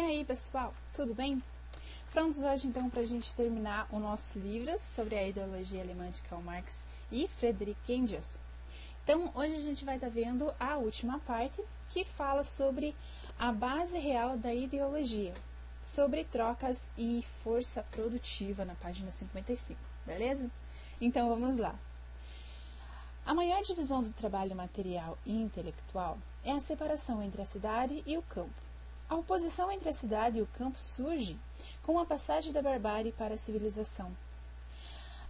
aí, pessoal, tudo bem? Prontos hoje então para a gente terminar o nosso livro sobre a ideologia alemã de Karl Marx e Friedrich Engels. Então, hoje a gente vai estar vendo a última parte, que fala sobre a base real da ideologia, sobre trocas e força produtiva, na página 55, beleza? Então, vamos lá. A maior divisão do trabalho material e intelectual é a separação entre a cidade e o campo. A oposição entre a cidade e o campo surge com a passagem da barbárie para a civilização,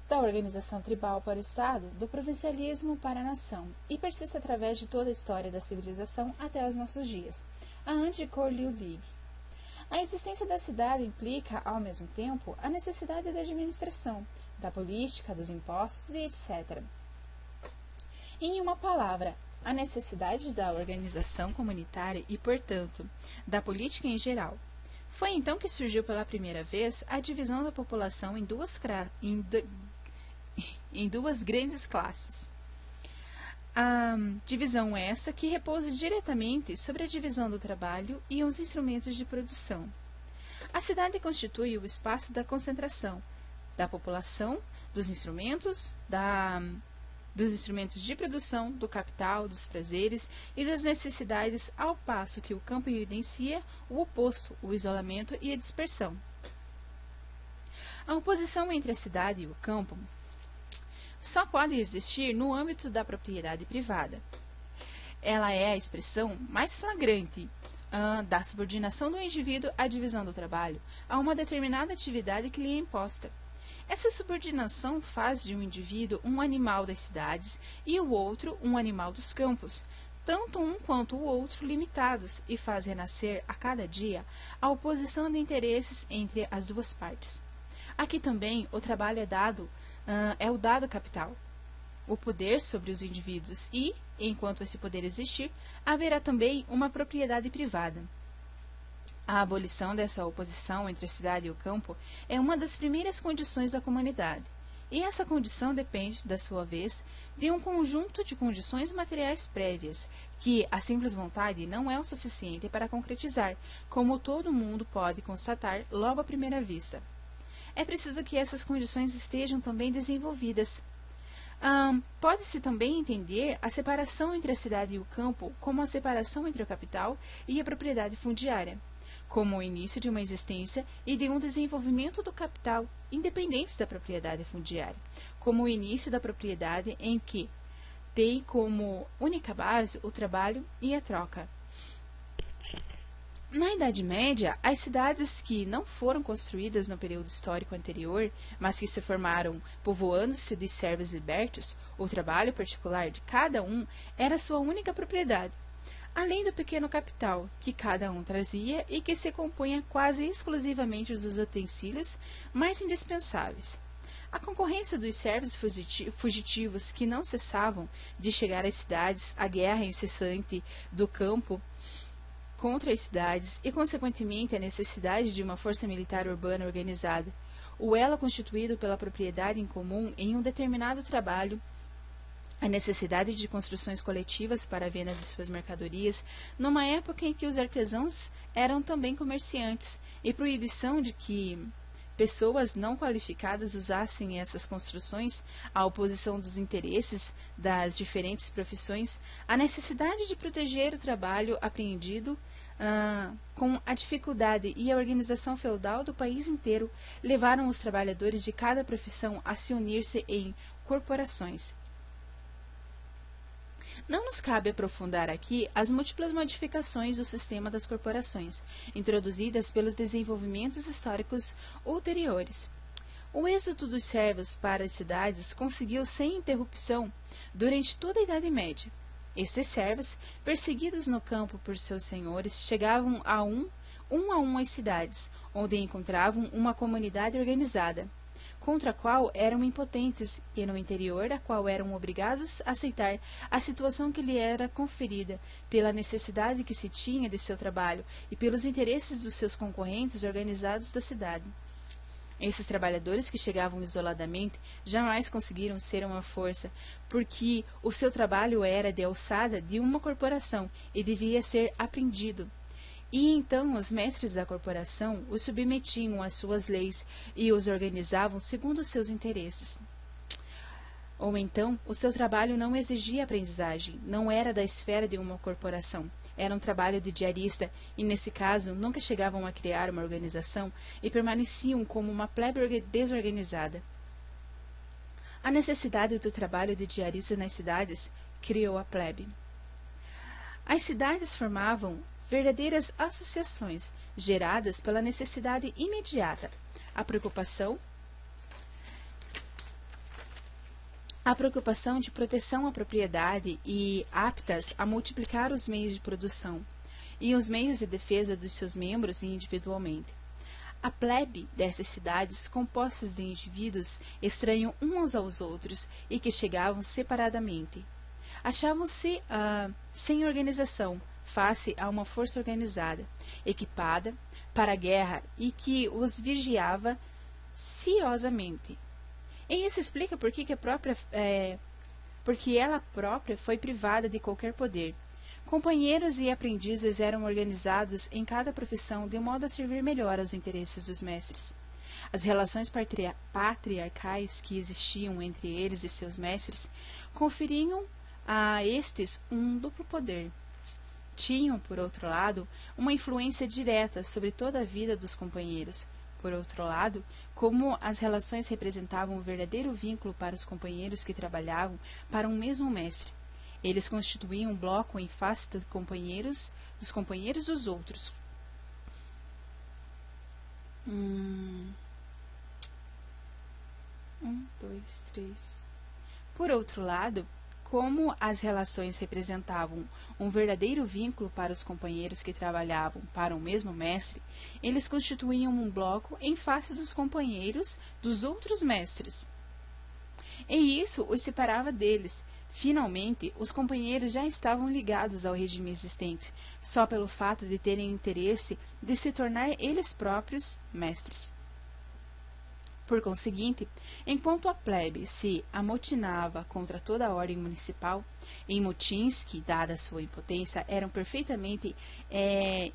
da organização tribal para o Estado, do provincialismo para a nação, e persiste através de toda a história da civilização até os nossos dias, a Anti-Korleolig. A existência da cidade implica, ao mesmo tempo, a necessidade da administração, da política, dos impostos e etc. Em uma palavra, a necessidade da organização comunitária e, portanto, da política em geral. Foi então que surgiu pela primeira vez a divisão da população em duas grandes classes. A divisão essa que repousa diretamente sobre a divisão do trabalho e os instrumentos de produção. A cidade constitui o espaço da concentração, da população, dos instrumentos de produção, do capital, dos prazeres e das necessidades, ao passo que o campo evidencia o oposto, o isolamento e a dispersão. A oposição entre a cidade e o campo só pode existir no âmbito da propriedade privada. Ela é a expressão mais flagrante da subordinação do indivíduo à divisão do trabalho, a uma determinada atividade que lhe é imposta. Essa subordinação faz de um indivíduo um animal das cidades e o outro um animal dos campos, tanto um quanto o outro limitados, e faz renascer a cada dia a oposição de interesses entre as duas partes. Aqui também o trabalho é o dado capital, o poder sobre os indivíduos e, enquanto esse poder existir, haverá também uma propriedade privada. A abolição dessa oposição entre a cidade e o campo é uma das primeiras condições da comunidade, e essa condição depende, da sua vez, de um conjunto de condições materiais prévias, que a simples vontade não é o suficiente para concretizar, como todo mundo pode constatar logo à primeira vista. É preciso que essas condições estejam também desenvolvidas. Pode-se também entender a separação entre a cidade e o campo como a separação entre o capital e a propriedade fundiária, como o início de uma existência e de um desenvolvimento do capital, independentes da propriedade fundiária, como o início da propriedade em que tem como única base o trabalho e a troca. Na Idade Média, as cidades que não foram construídas no período histórico anterior, mas que se formaram povoando-se de servos libertos, o trabalho particular de cada um era sua única propriedade, além do pequeno capital que cada um trazia e que se compunha quase exclusivamente dos utensílios mais indispensáveis. A concorrência dos servos fugitivos que não cessavam de chegar às cidades, a guerra incessante do campo contra as cidades e, consequentemente, a necessidade de uma força militar urbana organizada, o elo constituído pela propriedade em comum em um determinado trabalho, a necessidade de construções coletivas para a venda de suas mercadorias, numa época em que os artesãos eram também comerciantes, e proibição de que pessoas não qualificadas usassem essas construções, a oposição dos interesses das diferentes profissões, a necessidade de proteger o trabalho apreendido com a dificuldade e a organização feudal do país inteiro, levaram os trabalhadores de cada profissão a se unir-se em corporações. Não nos cabe aprofundar aqui as múltiplas modificações do sistema das corporações, introduzidas pelos desenvolvimentos históricos ulteriores. O êxodo dos servos para as cidades conseguiu sem interrupção durante toda a Idade Média. Estes servos, perseguidos no campo por seus senhores, chegavam a um às cidades, onde encontravam uma comunidade organizada, contra a qual eram impotentes, e no interior da qual eram obrigados a aceitar a situação que lhe era conferida, pela necessidade que se tinha de seu trabalho e pelos interesses dos seus concorrentes organizados da cidade. Esses trabalhadores que chegavam isoladamente jamais conseguiram ser uma força, porque o seu trabalho era de alçada de uma corporação e devia ser aprendido. E então os mestres da corporação os submetiam às suas leis e os organizavam segundo os seus interesses. Ou então, o seu trabalho não exigia aprendizagem, não era da esfera de uma corporação. Era um trabalho de diarista e, nesse caso, nunca chegavam a criar uma organização e permaneciam como uma plebe desorganizada. A necessidade do trabalho de diarista nas cidades criou a plebe. As cidades formavam verdadeiras associações, geradas pela necessidade imediata, a preocupação de proteção à propriedade e aptas a multiplicar os meios de produção e os meios de defesa dos seus membros individualmente. A plebe dessas cidades, compostas de indivíduos estranhos uns aos outros e que chegavam separadamente, achavam-se sem organização, face a uma força organizada, equipada para a guerra e que os vigiava ciosamente. E isso explica por que porque ela própria foi privada de qualquer poder. Companheiros e aprendizes eram organizados em cada profissão de modo a servir melhor aos interesses dos mestres. As relações patriarcais que existiam entre eles e seus mestres conferiam a estes um duplo poder. Tinham, por outro lado, uma influência direta sobre toda a vida dos companheiros. Por outro lado, como as relações representavam um verdadeiro vínculo para os companheiros que trabalhavam para um mesmo mestre, eles constituíam um bloco em face dos companheiros dos outros. Por outro lado, como as relações representavam um verdadeiro vínculo para os companheiros que trabalhavam para o mesmo mestre, eles constituíam um bloco em face dos companheiros dos outros mestres. E isso os separava deles. Finalmente, os companheiros já estavam ligados ao regime existente, só pelo fato de terem interesse de se tornar eles próprios mestres. Por conseguinte, enquanto a plebe se amotinava contra toda a ordem municipal, em motins que, dada sua impotência, eram perfeitamente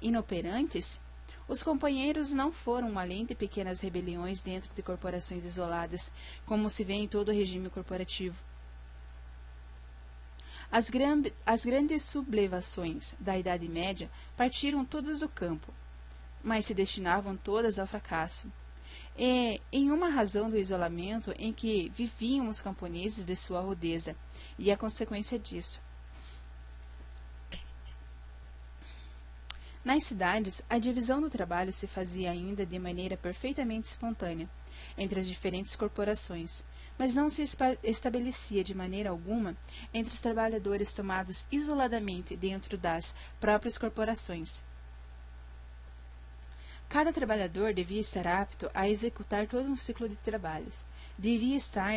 inoperantes, os companheiros não foram além de pequenas rebeliões dentro de corporações isoladas, como se vê em todo o regime corporativo. As grandes sublevações da Idade Média partiram todas do campo, mas se destinavam todas ao fracasso. Em uma razão do isolamento em que viviam os camponeses de sua rudeza, e a consequência disso. Nas cidades, a divisão do trabalho se fazia ainda de maneira perfeitamente espontânea entre as diferentes corporações, mas não se estabelecia de maneira alguma entre os trabalhadores tomados isoladamente dentro das próprias corporações. Cada trabalhador devia estar apto a executar todo um ciclo de trabalhos. Devia estar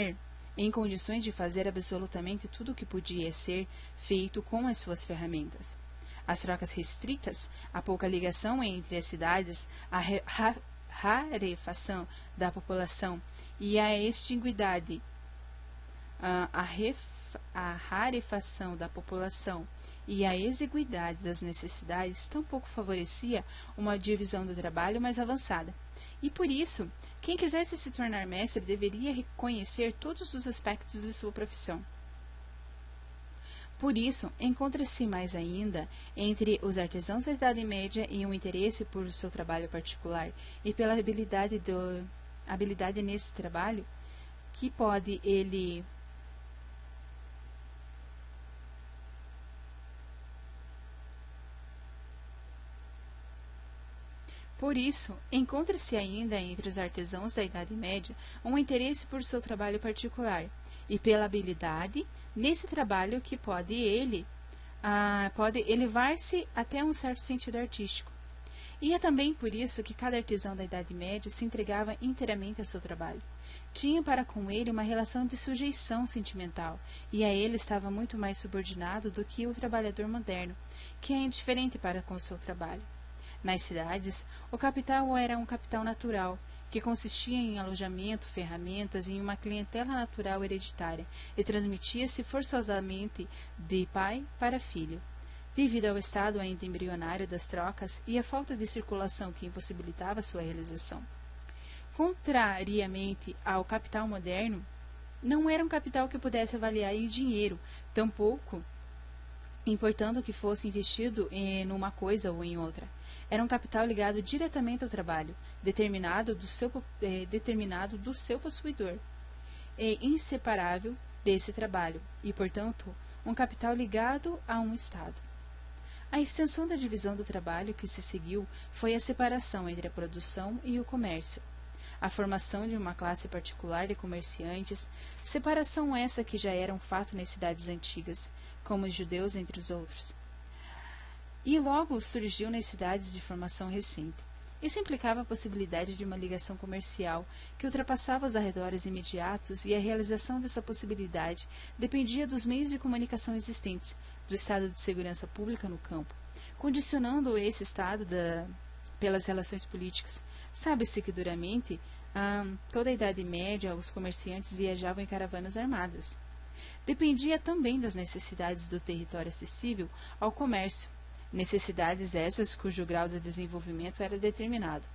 em condições de fazer absolutamente tudo o que podia ser feito com as suas ferramentas. As trocas restritas, a pouca ligação entre as cidades, a rarefação da população e a extinguidade, a rarefação da população e a exiguidade das necessidades tampouco favorecia uma divisão do trabalho mais avançada. E por isso, quem quisesse se tornar mestre deveria reconhecer todos os aspectos de sua profissão. Por isso, encontra-se mais ainda entre os artesãos da Idade Média e um interesse por seu trabalho particular e pela habilidade nesse trabalho que pode ele Por isso, encontra-se ainda entre os artesãos da Idade Média um interesse por seu trabalho particular e pela habilidade nesse trabalho que pode elevar-se até um certo sentido artístico. E é também por isso que cada artesão da Idade Média se entregava inteiramente ao seu trabalho. Tinha para com ele uma relação de sujeição sentimental, e a ele estava muito mais subordinado do que o trabalhador moderno, que é indiferente para com o seu trabalho. Nas cidades, o capital era um capital natural, que consistia em alojamento, ferramentas e em uma clientela natural hereditária, e transmitia-se forçosamente de pai para filho. devido ao estado ainda embrionário das trocas e à falta de circulação que impossibilitava sua realização. Contrariamente ao capital moderno, não era um capital que pudesse avaliar em dinheiro, tampouco importando que fosse investido em uma coisa ou em outra. Era um capital ligado diretamente ao trabalho, determinado do seu possuidor, e inseparável desse trabalho, e, portanto, um capital ligado a um Estado. A extensão da divisão do trabalho que se seguiu foi a separação entre a produção e o comércio, a formação de uma classe particular de comerciantes, separação essa que já era um fato nas cidades antigas, como os judeus entre os outros. E logo surgiu nas cidades de formação recente. Isso implicava a possibilidade de uma ligação comercial que ultrapassava os arredores imediatos, e a realização dessa possibilidade dependia dos meios de comunicação existentes, do estado de segurança pública no campo, condicionando esse estado pelas relações políticas. Sabe-se que duramente toda a Idade Média os comerciantes viajavam em caravanas armadas. Dependia também das necessidades do território acessível ao comércio, necessidades essas cujo grau de desenvolvimento era determinado,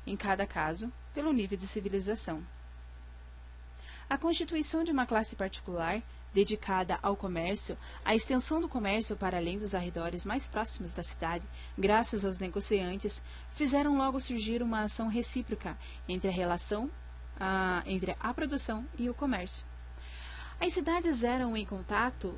em cada caso, pelo nível de civilização. A constituição de uma classe particular, dedicada ao comércio, a extensão do comércio para além dos arredores mais próximos da cidade, graças aos negociantes, fizeram logo surgir uma ação recíproca entre entre a produção e o comércio. As cidades eram em contato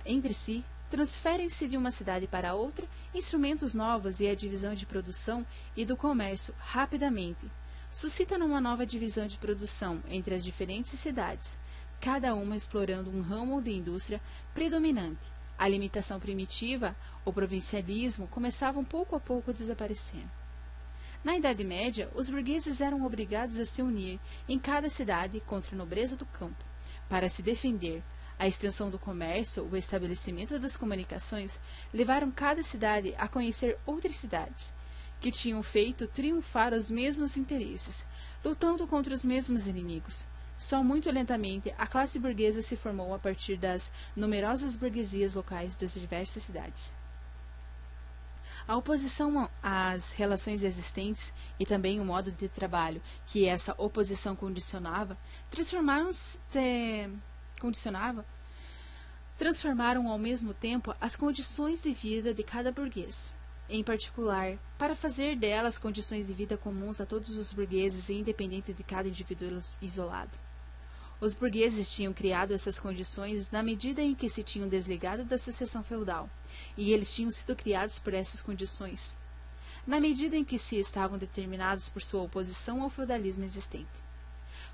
entre si, transferem-se de uma cidade para outra instrumentos novos, e a divisão de produção e do comércio rapidamente suscita uma nova divisão de produção entre as diferentes cidades, cada uma explorando um ramo de indústria predominante. A limitação primitiva, o provincialismo, começavam pouco a pouco a desaparecer. Na Idade Média, os burgueses eram obrigados a se unir em cada cidade contra a nobreza do campo, para se defender. A extensão do comércio, o estabelecimento das comunicações, levaram cada cidade a conhecer outras cidades, que tinham feito triunfar os mesmos interesses, lutando contra os mesmos inimigos. Só muito lentamente a classe burguesa se formou a partir das numerosas burguesias locais das diversas cidades. A oposição às relações existentes e também o modo de trabalho que essa oposição transformaram ao mesmo tempo as condições de vida de cada burguês, em particular, para fazer delas condições de vida comuns a todos os burgueses e independente de cada indivíduo isolado. Os burgueses tinham criado essas condições na medida em que se tinham desligado da sucessão feudal, e eles tinham sido criados por essas condições, na medida em que se estavam determinados por sua oposição ao feudalismo existente.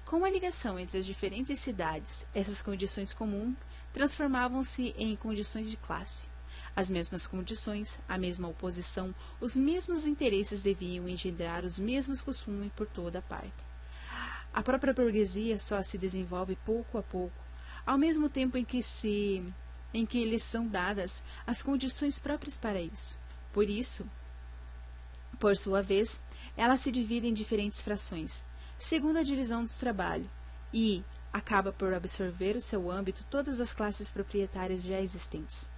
Com a ligação entre as diferentes cidades, essas condições comuns transformavam-se em condições de classe. As mesmas condições, a mesma oposição, os mesmos interesses deviam engendrar os mesmos costumes por toda a parte. A própria burguesia só se desenvolve pouco a pouco, ao mesmo tempo em que lhes são dadas as condições próprias para isso. Por sua vez, ela se divide em diferentes frações, segundo a divisão do trabalho, e acaba por absorver o seu âmbito todas as classes proprietárias já existentes.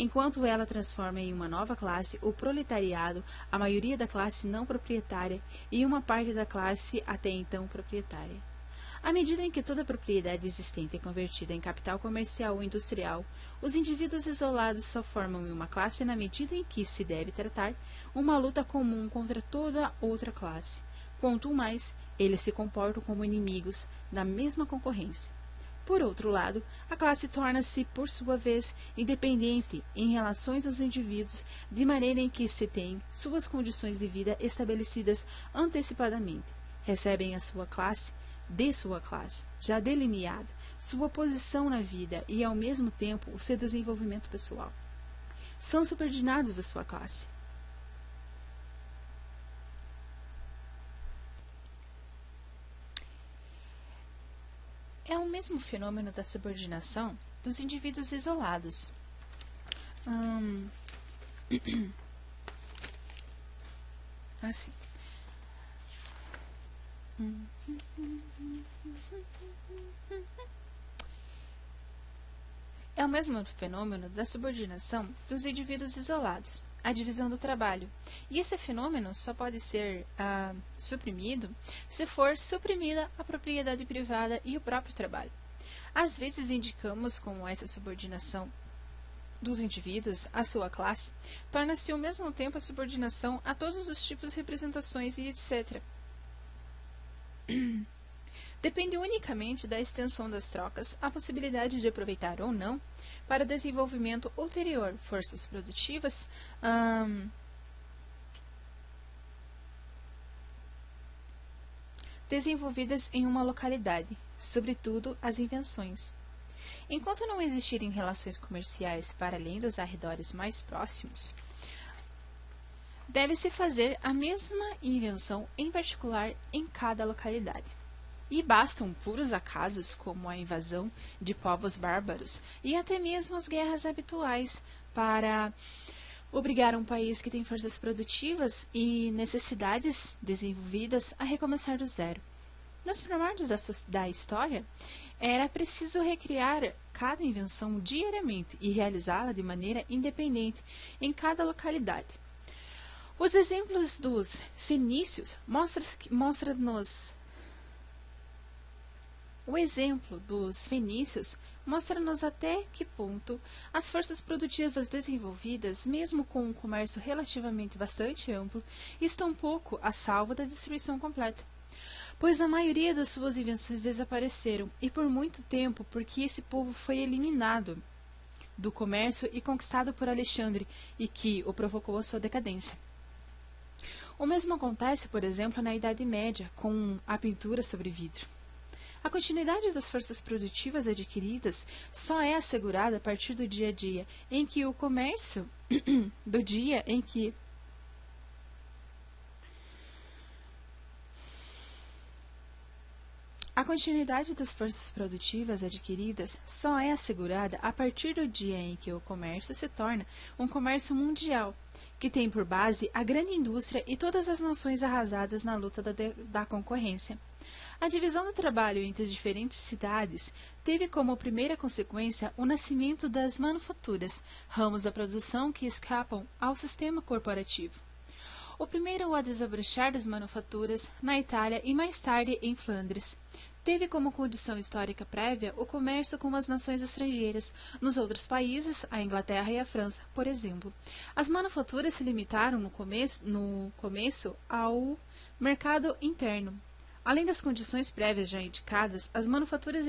Enquanto ela transforma em uma nova classe o proletariado, a maioria da classe não proprietária e uma parte da classe até então proprietária. À medida em que toda a propriedade existente é convertida em capital comercial ou industrial, os indivíduos isolados só formam uma classe na medida em que se deve tratar uma luta comum contra toda outra classe. Quanto mais, eles se comportam como inimigos da mesma concorrência. Por outro lado, a classe torna-se, por sua vez, independente em relação aos indivíduos, de maneira em que se têm suas condições de vida estabelecidas antecipadamente, recebem a sua classe, já delineada, sua posição na vida e, ao mesmo tempo, o seu desenvolvimento pessoal. São subordinados à sua classe. É o mesmo fenômeno da subordinação dos indivíduos isolados. Assim. é o mesmo fenômeno da subordinação dos indivíduos isolados, a divisão do trabalho. E esse fenômeno só pode ser suprimido se for suprimida a propriedade privada e o próprio trabalho. Às vezes indicamos como essa subordinação dos indivíduos à sua classe torna-se ao mesmo tempo a subordinação a todos os tipos de representações e etc. Depende unicamente da extensão das trocas a possibilidade de aproveitar ou não, para desenvolvimento ulterior, forças produtivas desenvolvidas em uma localidade, sobretudo as invenções. Enquanto não existirem relações comerciais para além dos arredores mais próximos, deve-se fazer a mesma invenção em particular em cada localidade. E bastam puros acasos, como a invasão de povos bárbaros e até mesmo as guerras habituais, para obrigar um país que tem forças produtivas e necessidades desenvolvidas a recomeçar do zero. Nos primórdios da história, era preciso recriar cada invenção diariamente e realizá-la de maneira independente em cada localidade. Os exemplos dos fenícios mostra-nos até que ponto as forças produtivas desenvolvidas, mesmo com um comércio relativamente bastante amplo, estão pouco a salvo da destruição completa. Pois a maioria das suas invenções desapareceram, e por muito tempo, porque esse povo foi eliminado do comércio e conquistado por Alexandre, e que o provocou a sua decadência. O mesmo acontece, por exemplo, na Idade Média, com a pintura sobre vidro. A continuidade das forças produtivas adquiridas só é assegurada a partir do dia a dia em que o comércio A continuidade das forças produtivas adquiridas só é assegurada a partir do dia em que o comércio se torna um comércio mundial, que tem por base a grande indústria e todas as nações arrasadas na luta da concorrência. A divisão do trabalho entre as diferentes cidades teve como primeira consequência o nascimento das manufaturas, ramos da produção que escapam ao sistema corporativo. O primeiro a desabrochar das manufaturas na Itália e mais tarde em Flandres. Teve como condição histórica prévia o comércio com as nações estrangeiras. Nos outros países, a Inglaterra e a França, por exemplo, as manufaturas se limitaram no começo ao mercado interno. Além das condições prévias já indicadas, as manufaturas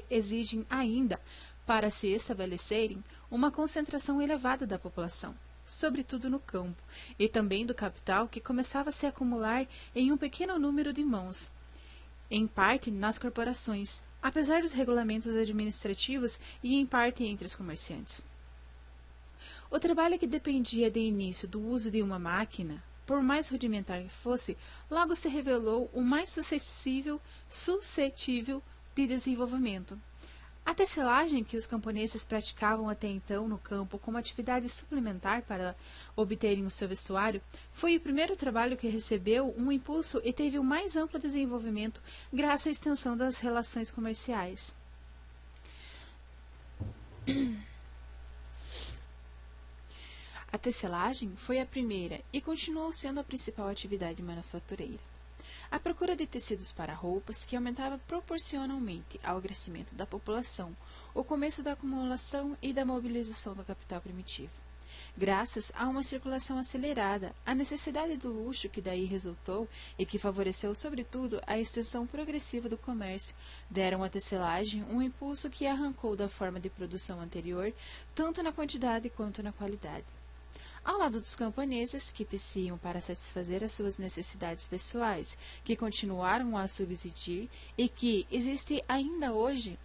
exigem ainda, para se estabelecerem, uma concentração elevada da população, sobretudo no campo, e também do capital que começava a se acumular em um pequeno número de mãos, em parte nas corporações, apesar dos regulamentos administrativos e em parte entre os comerciantes. O trabalho que dependia de início do uso de uma máquina, por mais rudimentar que fosse, logo se revelou o mais suscetível de desenvolvimento. A tecelagem, que os camponeses praticavam até então no campo como atividade suplementar para obterem o seu vestuário, foi o primeiro trabalho que recebeu um impulso e teve o mais amplo desenvolvimento graças à extensão das relações comerciais. A tecelagem foi a primeira e continuou sendo a principal atividade manufatureira. A procura de tecidos para roupas, que aumentava proporcionalmente ao crescimento da população, o começo da acumulação e da mobilização do capital primitivo. Graças a uma circulação acelerada, a necessidade do luxo que daí resultou e que favoreceu sobretudo a extensão progressiva do comércio, deram à tecelagem um impulso que arrancou da forma de produção anterior, tanto na quantidade quanto na qualidade. Ao lado dos camponeses, que teciam para satisfazer as suas necessidades pessoais, que continuaram a subsistir e que existe ainda hoje,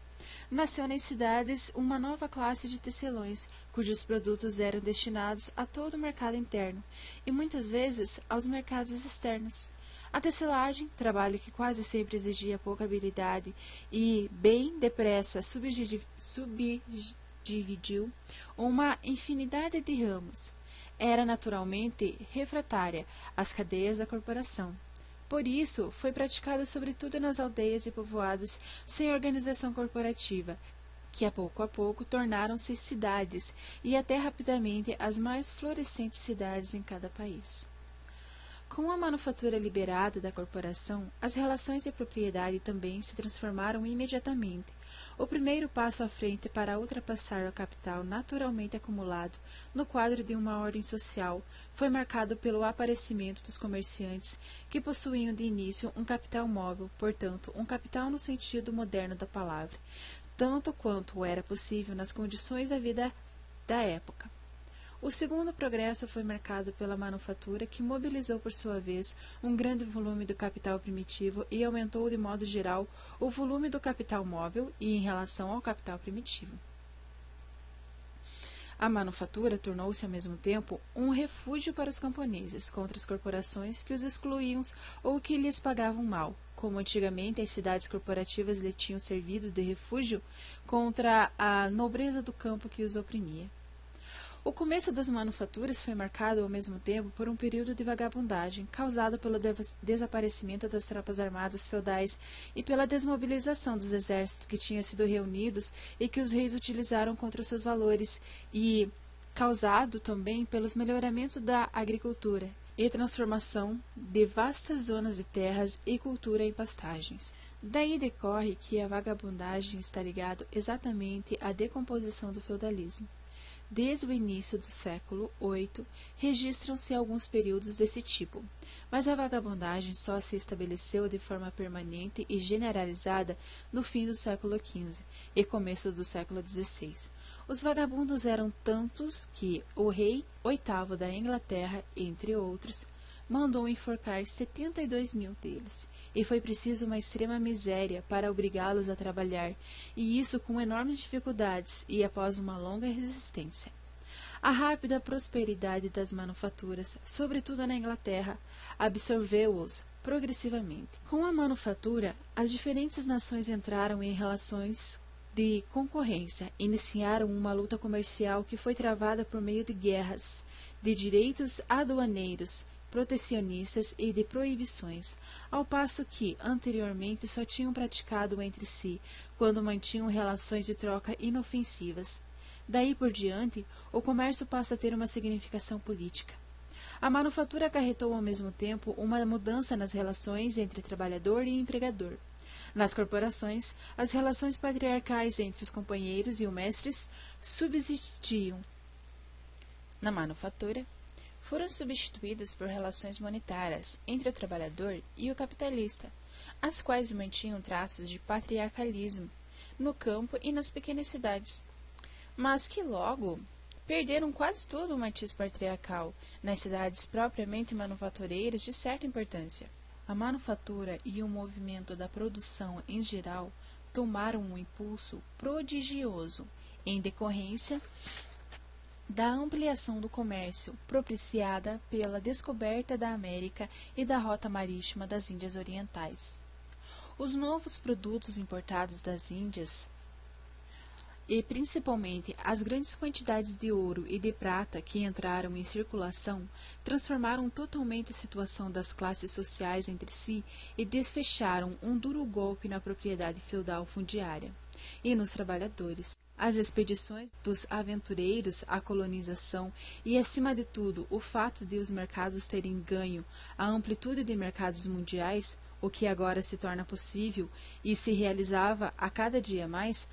nasceu nas cidades uma nova classe de tecelões, cujos produtos eram destinados a todo o mercado interno e muitas vezes aos mercados externos. A tecelagem, trabalho que quase sempre exigia pouca habilidade e, bem depressa, subdividiu uma infinidade de ramos. Era naturalmente refratária às cadeias da corporação. Por isso, foi praticada sobretudo nas aldeias e povoados sem organização corporativa, que a pouco tornaram-se cidades e até rapidamente as mais florescentes cidades em cada país. Com a manufatura liberada da corporação, as relações de propriedade também se transformaram imediatamente. O primeiro passo à frente para ultrapassar o capital naturalmente acumulado no quadro de uma ordem social foi marcado pelo aparecimento dos comerciantes, que possuíam de início um capital móvel, portanto, um capital no sentido moderno da palavra, tanto quanto era possível nas condições da vida da época. O segundo progresso foi marcado pela manufatura, que mobilizou por sua vez um grande volume do capital primitivo e aumentou de modo geral o volume do capital móvel e em relação ao capital primitivo. A manufatura tornou-se ao mesmo tempo um refúgio para os camponeses contra as corporações que os excluíam ou que lhes pagavam mal, como antigamente as cidades corporativas lhe tinham servido de refúgio contra a nobreza do campo que os oprimia. O começo das manufaturas foi marcado ao mesmo tempo por um período de vagabundagem, causado pelo desaparecimento das tropas armadas feudais e pela desmobilização dos exércitos que tinham sido reunidos e que os reis utilizaram contra os seus valores, e causado também pelos melhoramentos da agricultura e transformação de vastas zonas de terras e cultura em pastagens. Daí decorre que a vagabundagem está ligada exatamente à decomposição do feudalismo. Desde o início do século VIII, registram-se alguns períodos desse tipo, mas a vagabundagem só se estabeleceu de forma permanente e generalizada no fim do século XV e começo do século XVI. Os vagabundos eram tantos que o rei VIII da Inglaterra, entre outros, mandou enforcar 72.000 deles, e foi preciso uma extrema miséria para obrigá-los a trabalhar, e isso com enormes dificuldades e após uma longa resistência. A rápida prosperidade das manufaturas, sobretudo na Inglaterra, absorveu-os progressivamente. Com a manufatura, as diferentes nações entraram em relações de concorrência, iniciaram uma luta comercial que foi travada por meio de guerras, de direitos aduaneiros, protecionistas e de proibições, ao passo que, anteriormente, só tinham praticado entre si, quando mantinham relações de troca inofensivas. Daí por diante, o comércio passa a ter uma significação política. A manufatura acarretou ao mesmo tempo uma mudança nas relações entre trabalhador e empregador. Nas corporações, as relações patriarcais entre os companheiros e os mestres subsistiam. Na manufatura, foram substituídas por relações monetárias entre o trabalhador e o capitalista, as quais mantinham traços de patriarcalismo no campo e nas pequenas cidades, mas que logo perderam quase todo o matiz patriarcal nas cidades propriamente manufatureiras de certa importância. A manufatura e o movimento da produção em geral tomaram um impulso prodigioso em decorrência da ampliação do comércio propiciada pela descoberta da América e da rota marítima das Índias Orientais. Os novos produtos importados das Índias, e principalmente as grandes quantidades de ouro e de prata que entraram em circulação, transformaram totalmente a situação das classes sociais entre si e desfecharam um duro golpe na propriedade feudal fundiária e nos trabalhadores. As expedições dos aventureiros, a colonização e, acima de tudo, o fato de os mercados terem ganho a amplitude de mercados mundiais, o que agora se torna possível e se realizava a cada dia mais,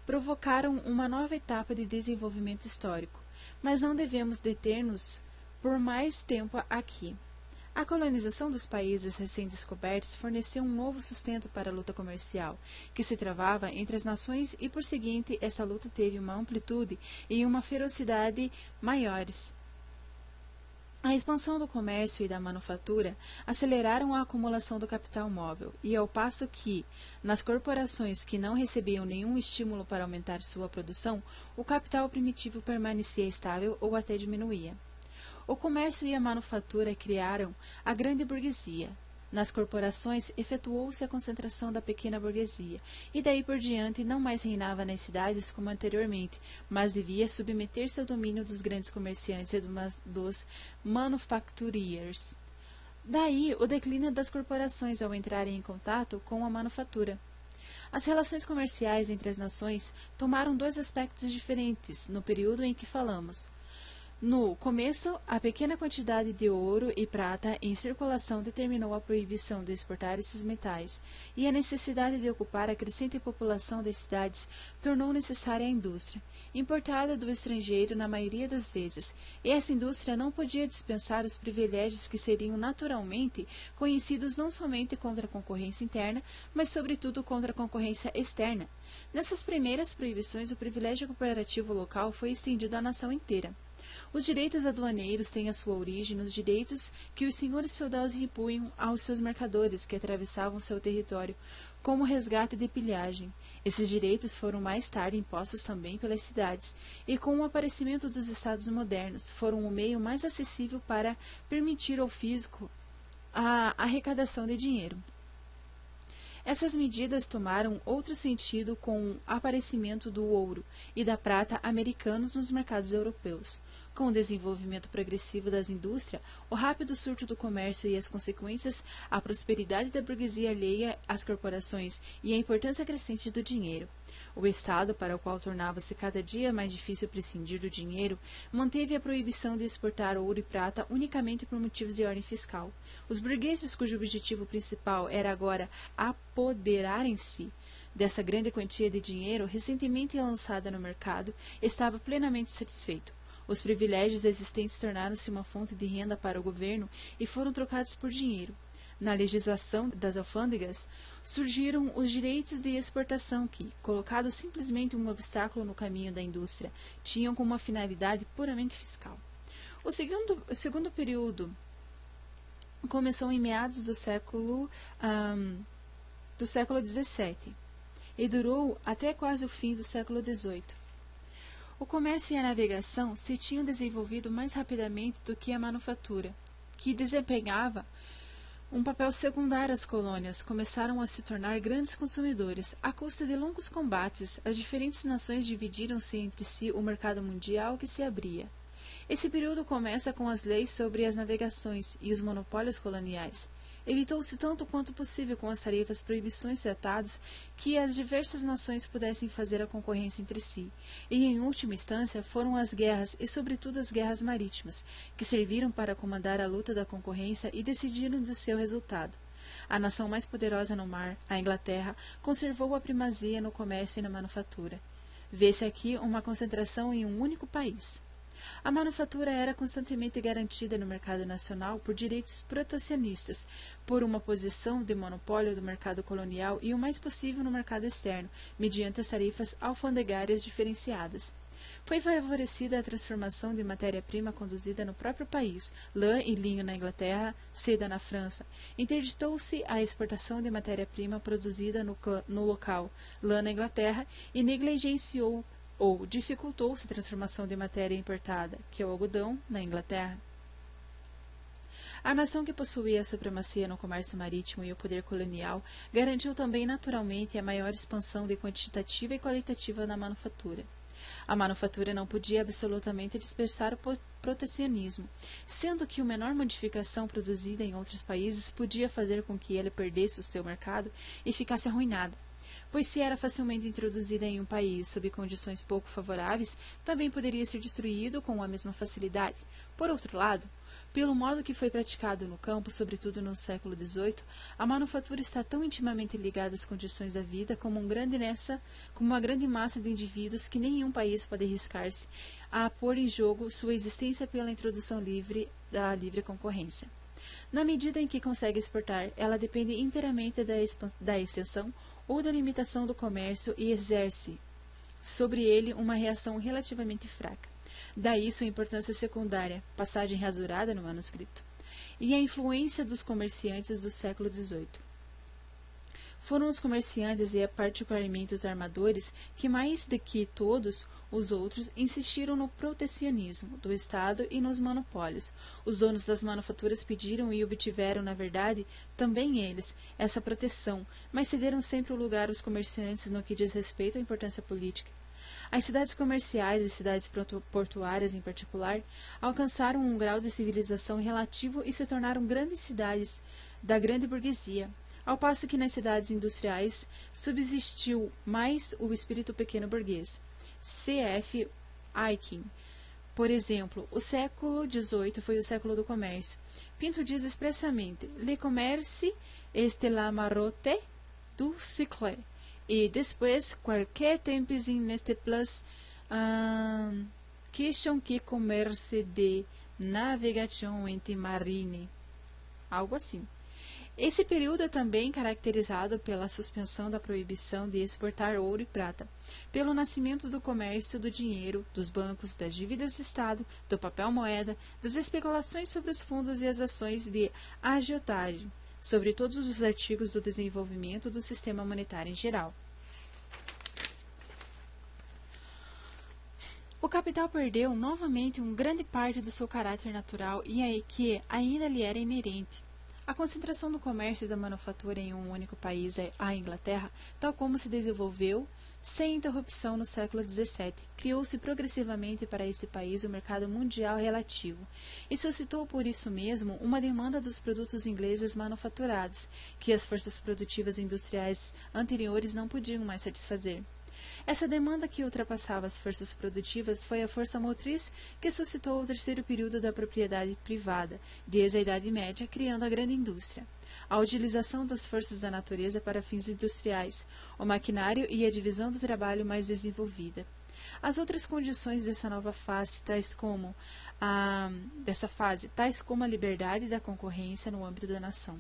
provocaram uma nova etapa de desenvolvimento histórico, mas não devemos deter-nos por mais tempo aqui. A colonização dos países recém-descobertos forneceu um novo sustento para a luta comercial, que se travava entre as nações e, por seguinte, essa luta teve uma amplitude e uma ferocidade maiores. A expansão do comércio e da manufatura aceleraram a acumulação do capital móvel, e ao passo que, nas corporações que não recebiam nenhum estímulo para aumentar sua produção, o capital primitivo permanecia estável ou até diminuía. O comércio e a manufatura criaram a grande burguesia. Nas corporações, efetuou-se a concentração da pequena burguesia, e daí por diante não mais reinava nas cidades como anteriormente, mas devia submeter-se ao domínio dos grandes comerciantes e dos manufacturiers. Daí o declínio das corporações ao entrarem em contato com a manufatura. As relações comerciais entre as nações tomaram dois aspectos diferentes no período em que falamos. No começo, a pequena quantidade de ouro e prata em circulação determinou a proibição de exportar esses metais, e a necessidade de ocupar a crescente população das cidades tornou necessária a indústria, importada do estrangeiro na maioria das vezes, e essa indústria não podia dispensar os privilégios que seriam naturalmente conhecidos não somente contra a concorrência interna, mas sobretudo contra a concorrência externa. Nessas primeiras proibições, o privilégio cooperativo local foi estendido à nação inteira. Os direitos aduaneiros têm a sua origem nos direitos que os senhores feudais impunham aos seus mercadores que atravessavam seu território, como resgate de pilhagem. Esses direitos foram mais tarde impostos também pelas cidades, e com o aparecimento dos estados modernos, foram o meio mais acessível para permitir ao físico a arrecadação de dinheiro. Essas medidas tomaram outro sentido com o aparecimento do ouro e da prata americanos nos mercados europeus. Com o desenvolvimento progressivo das indústrias, o rápido surto do comércio e as consequências, a prosperidade da burguesia alheia às corporações e a importância crescente do dinheiro. O Estado, para o qual tornava-se cada dia mais difícil prescindir do dinheiro, manteve a proibição de exportar ouro e prata unicamente por motivos de ordem fiscal. Os burgueses, cujo objetivo principal era agora apoderarem-se dessa grande quantia de dinheiro recentemente lançada no mercado, estava plenamente satisfeito. Os privilégios existentes tornaram-se uma fonte de renda para o governo e foram trocados por dinheiro. Na legislação das alfândegas, surgiram os direitos de exportação que, colocados simplesmente um obstáculo no caminho da indústria, tinham como uma finalidade puramente fiscal. O segundo período começou em meados do século XVII e durou até quase o fim do século XVIII. O comércio e a navegação se tinham desenvolvido mais rapidamente do que a manufatura, que desempenhava um papel secundário às colônias, começaram a se tornar grandes consumidores. À custa de longos combates, as diferentes nações dividiram-se entre si o mercado mundial que se abria. Esse período começa com as leis sobre as navegações e os monopólios coloniais. Evitou-se tanto quanto possível com as tarefas, proibições tratados que as diversas nações pudessem fazer a concorrência entre si, e em última instância foram as guerras e sobretudo as guerras marítimas, que serviram para comandar a luta da concorrência e decidiram do seu resultado. A nação mais poderosa no mar, a Inglaterra, conservou a primazia no comércio e na manufatura. Vê-se aqui uma concentração em um único país. A manufatura era constantemente garantida no mercado nacional por direitos protecionistas, por uma posição de monopólio do mercado colonial e o mais possível no mercado externo, mediante as tarifas alfandegárias diferenciadas. Foi favorecida a transformação de matéria-prima conduzida no próprio país, lã e linho na Inglaterra, seda na França. Interditou-se a exportação de matéria-prima produzida no local, lã na Inglaterra, e negligenciou ou dificultou-se a transformação de matéria importada, que é o algodão, na Inglaterra. A nação que possuía a supremacia no comércio marítimo e o poder colonial garantiu também naturalmente a maior expansão de quantitativa e qualitativa na manufatura. A manufatura não podia absolutamente dispersar o protecionismo, sendo que a menor modificação produzida em outros países podia fazer com que ele perdesse o seu mercado e ficasse arruinado. Pois se era facilmente introduzida em um país sob condições pouco favoráveis, também poderia ser destruído com a mesma facilidade. Por outro lado, pelo modo que foi praticado no campo, sobretudo no século XVIII, a manufatura está tão intimamente ligada às condições da vida como uma grande massa de indivíduos que nenhum país pode arriscar-se a pôr em jogo sua existência pela introdução da livre concorrência. Na medida em que consegue exportar, ela depende inteiramente da extensão ou da limitação do comércio e exerce sobre ele uma reação relativamente fraca. Daí sua importância secundária, passagem rasurada no manuscrito, e a influência dos comerciantes do século XVIII. Foram os comerciantes e particularmente os armadores que mais do que todos os outros insistiram no protecionismo do Estado e nos monopólios. Os donos das manufaturas pediram e obtiveram, na verdade, também eles, essa proteção, mas cederam sempre o lugar aos comerciantes no que diz respeito à importância política. As cidades comerciais e cidades portuárias, em particular, alcançaram um grau de civilização relativo e se tornaram grandes cidades da grande burguesia. ao passo que nas cidades industriais subsistiu mais o espírito pequeno burguês. C.F. Aikin. Por exemplo, o século XVIII foi o século do comércio. Pinto diz expressamente: Le commerce est la marotte du siècle. E depois, qualquer tempos neste plus question que commerce de navegação entre marine. Algo assim. Esse período é também caracterizado pela suspensão da proibição de exportar ouro e prata, pelo nascimento do comércio do dinheiro, dos bancos, das dívidas de Estado, do papel-moeda, das especulações sobre os fundos e as ações de agiotagem, sobre todos os artigos do desenvolvimento do sistema monetário em geral. O capital perdeu novamente uma grande parte do seu caráter natural e aí que ainda lhe era inerente. A concentração do comércio e da manufatura em um único país, a Inglaterra, tal como se desenvolveu sem interrupção no século XVII, criou-se progressivamente para este país o mercado mundial relativo e suscitou por isso mesmo uma demanda dos produtos ingleses manufaturados, que as forças produtivas industriais anteriores não podiam mais satisfazer. Essa demanda que ultrapassava as forças produtivas foi a força motriz que suscitou o terceiro período da propriedade privada, desde a Idade Média, criando a grande indústria. A utilização das forças da natureza para fins industriais, o maquinário e a divisão do trabalho mais desenvolvida. As outras condições dessa nova fase, tais como a liberdade da concorrência no âmbito da nação,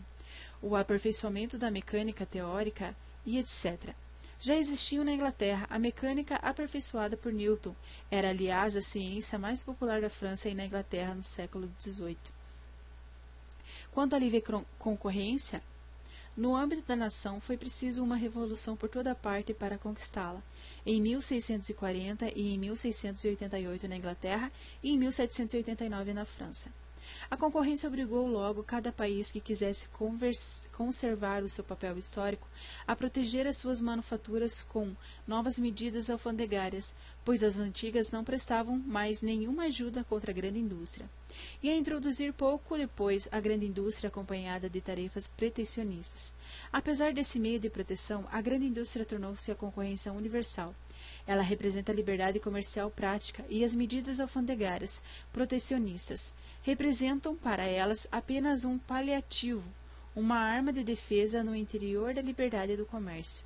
o aperfeiçoamento da mecânica teórica e etc. Já existiam na Inglaterra a mecânica aperfeiçoada por Newton. Era, aliás, a ciência mais popular da França e na Inglaterra no século XVIII. Quanto à livre concorrência, no âmbito da nação foi preciso uma revolução por toda parte para conquistá-la. Em 1640 e em 1688 na Inglaterra e em 1789 na França. A concorrência obrigou logo cada país que quisesse conservar o seu papel histórico a proteger as suas manufaturas com novas medidas alfandegárias, pois as antigas não prestavam mais nenhuma ajuda contra a grande indústria, e a introduzir pouco depois a grande indústria acompanhada de tarefas protecionistas. Apesar desse meio de proteção, a grande indústria tornou-se a concorrência universal. Ela representa a liberdade comercial prática e as medidas alfandegárias protecionistas representam para elas apenas um paliativo, uma arma de defesa no interior da liberdade do comércio.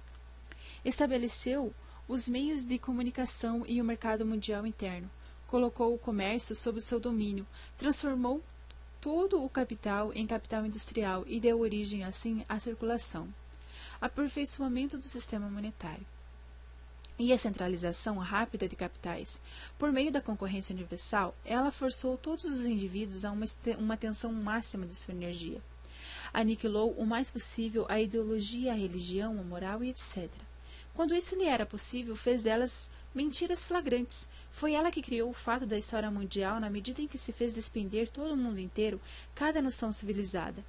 Estabeleceu os meios de comunicação e o mercado mundial interno, colocou o comércio sob o seu domínio, transformou todo o capital em capital industrial e deu origem, assim, à circulação. Aperfeiçoamento do sistema monetário e a centralização rápida de capitais. Por meio da concorrência universal, ela forçou todos os indivíduos a uma tensão máxima de sua energia. Aniquilou o mais possível a ideologia, a religião, a moral e etc. Quando isso lhe era possível, fez delas mentiras flagrantes. Foi ela que criou o fato da história mundial na medida em que se fez despender todo o mundo inteiro cada noção civilizada.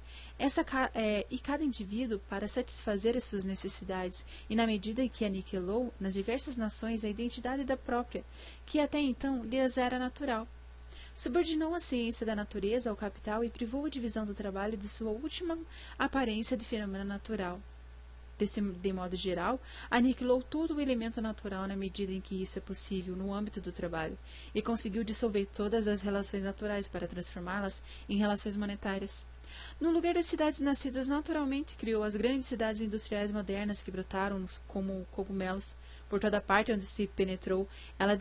E cada indivíduo para satisfazer as suas necessidades, e na medida em que aniquilou nas diversas nações a identidade da própria, que até então lhes era natural. Subordinou a ciência da natureza ao capital e privou a divisão do trabalho de sua última aparência de fenômeno natural. De modo geral, aniquilou todo o elemento natural na medida em que isso é possível no âmbito do trabalho, e conseguiu dissolver todas as relações naturais para transformá-las em relações monetárias. No lugar das cidades nascidas naturalmente, criou as grandes cidades industriais modernas que brotaram como cogumelos. Por toda parte onde se penetrou, ela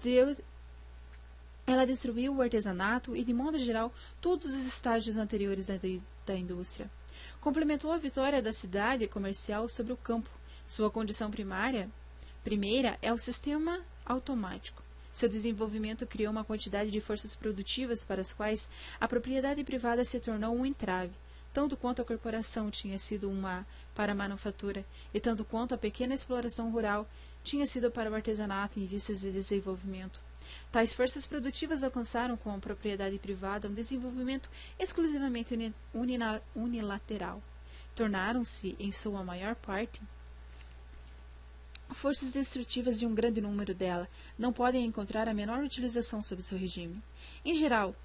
destruiu o artesanato e, de modo geral, todos os estágios anteriores da indústria. Complementou a vitória da cidade comercial sobre o campo. Sua condição primeira é o sistema automático. Seu desenvolvimento criou uma quantidade de forças produtivas para as quais a propriedade privada se tornou um entrave, tanto quanto a corporação tinha sido para a manufatura, e tanto quanto a pequena exploração rural tinha sido para o artesanato em vistas de desenvolvimento. Tais forças produtivas alcançaram com a propriedade privada um desenvolvimento exclusivamente unilateral. Tornaram-se, em sua maior parte, forças destrutivas de um grande número dela, não podem encontrar a menor utilização sob seu regime. Em geral,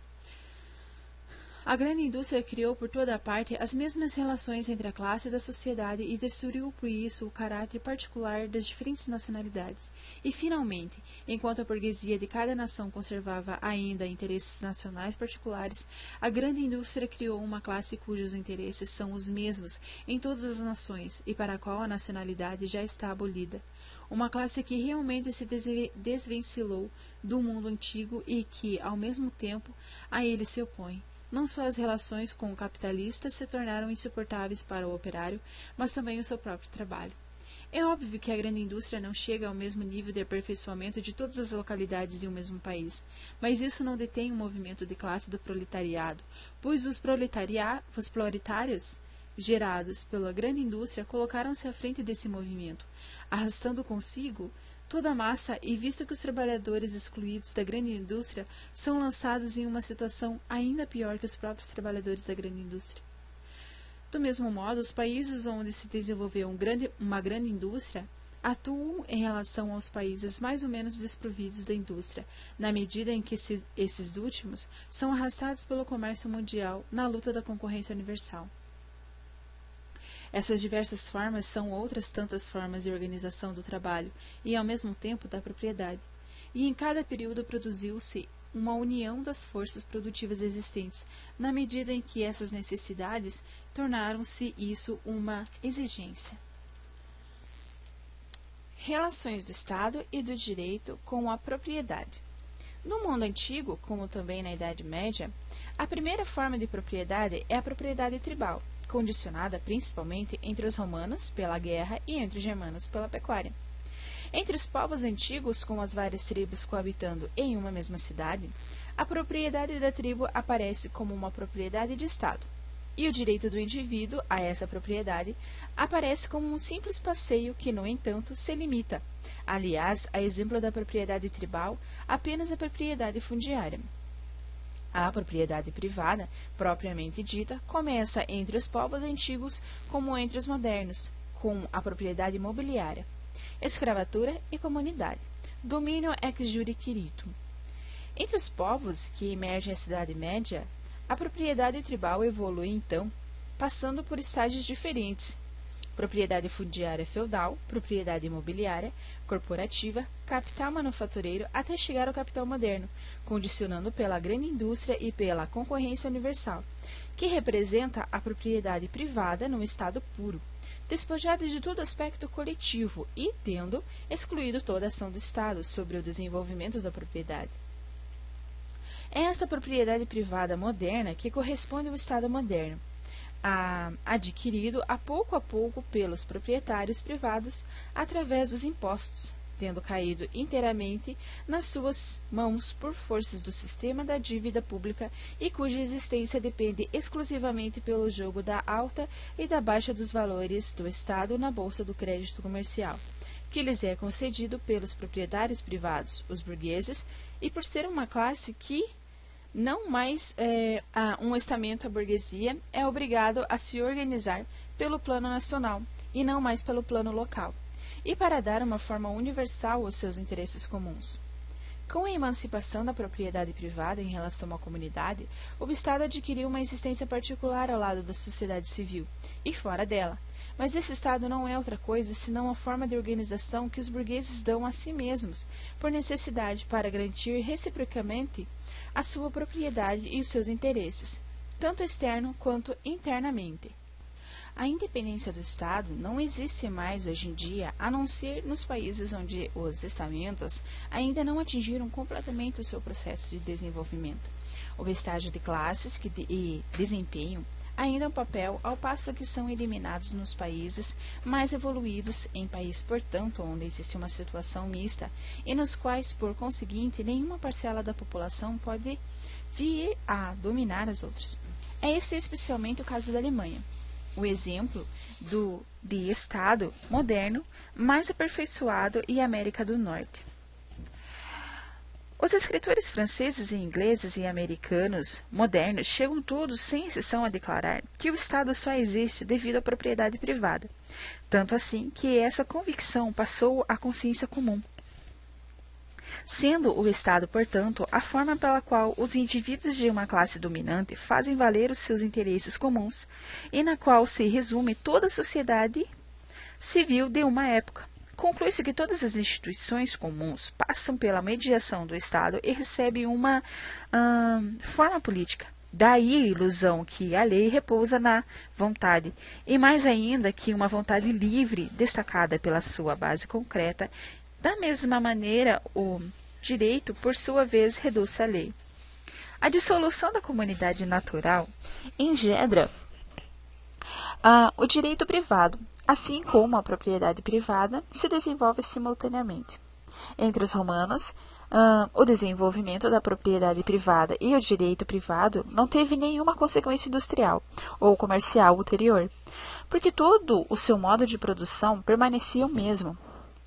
A grande indústria criou por toda parte as mesmas relações entre a classe da sociedade e destruiu por isso o caráter particular das diferentes nacionalidades. E, finalmente, enquanto a burguesia de cada nação conservava ainda interesses nacionais particulares, a grande indústria criou uma classe cujos interesses são os mesmos em todas as nações e para a qual a nacionalidade já está abolida. Uma classe que realmente se desvencilhou do mundo antigo e que, ao mesmo tempo, a ele se opõe. Não só as relações com o capitalista se tornaram insuportáveis para o operário, mas também o seu próprio trabalho. É óbvio que a grande indústria não chega ao mesmo nível de aperfeiçoamento de todas as localidades de um mesmo país, mas isso não detém o movimento de classe do proletariado, pois os proletários gerados pela grande indústria colocaram-se à frente desse movimento, arrastando consigo toda a massa e visto que os trabalhadores excluídos da grande indústria são lançados em uma situação ainda pior que os próprios trabalhadores da grande indústria. Do mesmo modo, os países onde se desenvolveu uma grande indústria atuam em relação aos países mais ou menos desprovidos da indústria, na medida em que esses últimos são arrastados pelo comércio mundial na luta da concorrência universal. Essas diversas formas são outras tantas formas de organização do trabalho e, ao mesmo tempo, da propriedade. E em cada período produziu-se uma união das forças produtivas existentes, na medida em que essas necessidades tornaram-se isso uma exigência. Relações do Estado e do direito com a propriedade. No mundo antigo, como também na Idade Média, a primeira forma de propriedade é a propriedade tribal, condicionada principalmente entre os romanos pela guerra e entre os germanos pela pecuária. Entre os povos antigos, com as várias tribos coabitando em uma mesma cidade, a propriedade da tribo aparece como uma propriedade de Estado, e o direito do indivíduo a essa propriedade aparece como um simples passeio que, no entanto, se limita, aliás, a exemplo da propriedade tribal, apenas à propriedade fundiária. A propriedade privada, propriamente dita, começa entre os povos antigos como entre os modernos, com a propriedade imobiliária, escravatura e comunidade, domínio ex jure quirito. Entre os povos que emergem a Idade Média, a propriedade tribal evolui então, passando por estágios diferentes: propriedade fundiária feudal, propriedade imobiliária, corporativa, capital manufatureiro, até chegar ao capital moderno, condicionando pela grande indústria e pela concorrência universal, que representa a propriedade privada num estado puro, despojada de todo aspecto coletivo e tendo excluído toda ação do Estado sobre o desenvolvimento da propriedade. É esta propriedade privada moderna que corresponde ao Estado moderno, adquirido a pouco pelos proprietários privados através dos impostos, tendo caído inteiramente nas suas mãos por forças do sistema da dívida pública e cuja existência depende exclusivamente pelo jogo da alta e da baixa dos valores do Estado na bolsa do crédito comercial, que lhes é concedido pelos proprietários privados, os burgueses, e por ser uma classe que não mais um estamento, a burguesia, é obrigado a se organizar pelo plano nacional e não mais pelo plano local, e para dar uma forma universal aos seus interesses comuns. Com a emancipação da propriedade privada em relação à comunidade, o Estado adquiriu uma existência particular ao lado da sociedade civil e fora dela, mas esse Estado não é outra coisa senão a forma de organização que os burgueses dão a si mesmos, por necessidade para garantir reciprocamente a sua propriedade e os seus interesses, tanto externo quanto internamente. A independência do Estado não existe mais hoje em dia, a não ser nos países onde os estamentos ainda não atingiram completamente o seu processo de desenvolvimento. O estágio de classes que desempenham ainda um papel, ao passo que são eliminados nos países mais evoluídos, em países, portanto, onde existe uma situação mista e nos quais, por conseguinte, nenhuma parcela da população pode vir a dominar as outras. É esse especialmente o caso da Alemanha, o exemplo de Estado moderno mais aperfeiçoado e América do Norte. Os escritores franceses e ingleses e americanos modernos chegam todos, sem exceção, a declarar que o Estado só existe devido à propriedade privada, tanto assim que essa convicção passou à consciência comum. sendo o Estado, portanto, a forma pela qual os indivíduos de uma classe dominante fazem valer os seus interesses comuns e na qual se resume toda a sociedade civil de uma época. Conclui-se que todas as instituições comuns passam pela mediação do Estado e recebem uma forma política. Daí a ilusão que a lei repousa na vontade, e mais ainda que uma vontade livre, destacada pela sua base concreta. Da mesma maneira, o direito, por sua vez, reduz a lei. A dissolução da comunidade natural engendra o direito privado, assim como a propriedade privada se desenvolve simultaneamente. Entre os romanos, o desenvolvimento da propriedade privada e o direito privado não teve nenhuma consequência industrial ou comercial ulterior, porque todo o seu modo de produção permanecia o mesmo.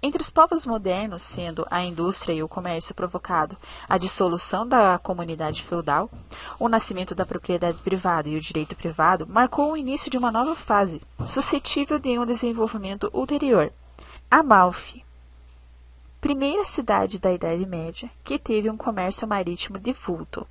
Entre os povos modernos, sendo a indústria e o comércio provocado a dissolução da comunidade feudal, o nascimento da propriedade privada e o direito privado marcou o início de uma nova fase, suscetível de um desenvolvimento ulterior. Amalfi, primeira cidade da Idade Média que teve um comércio marítimo de vulto.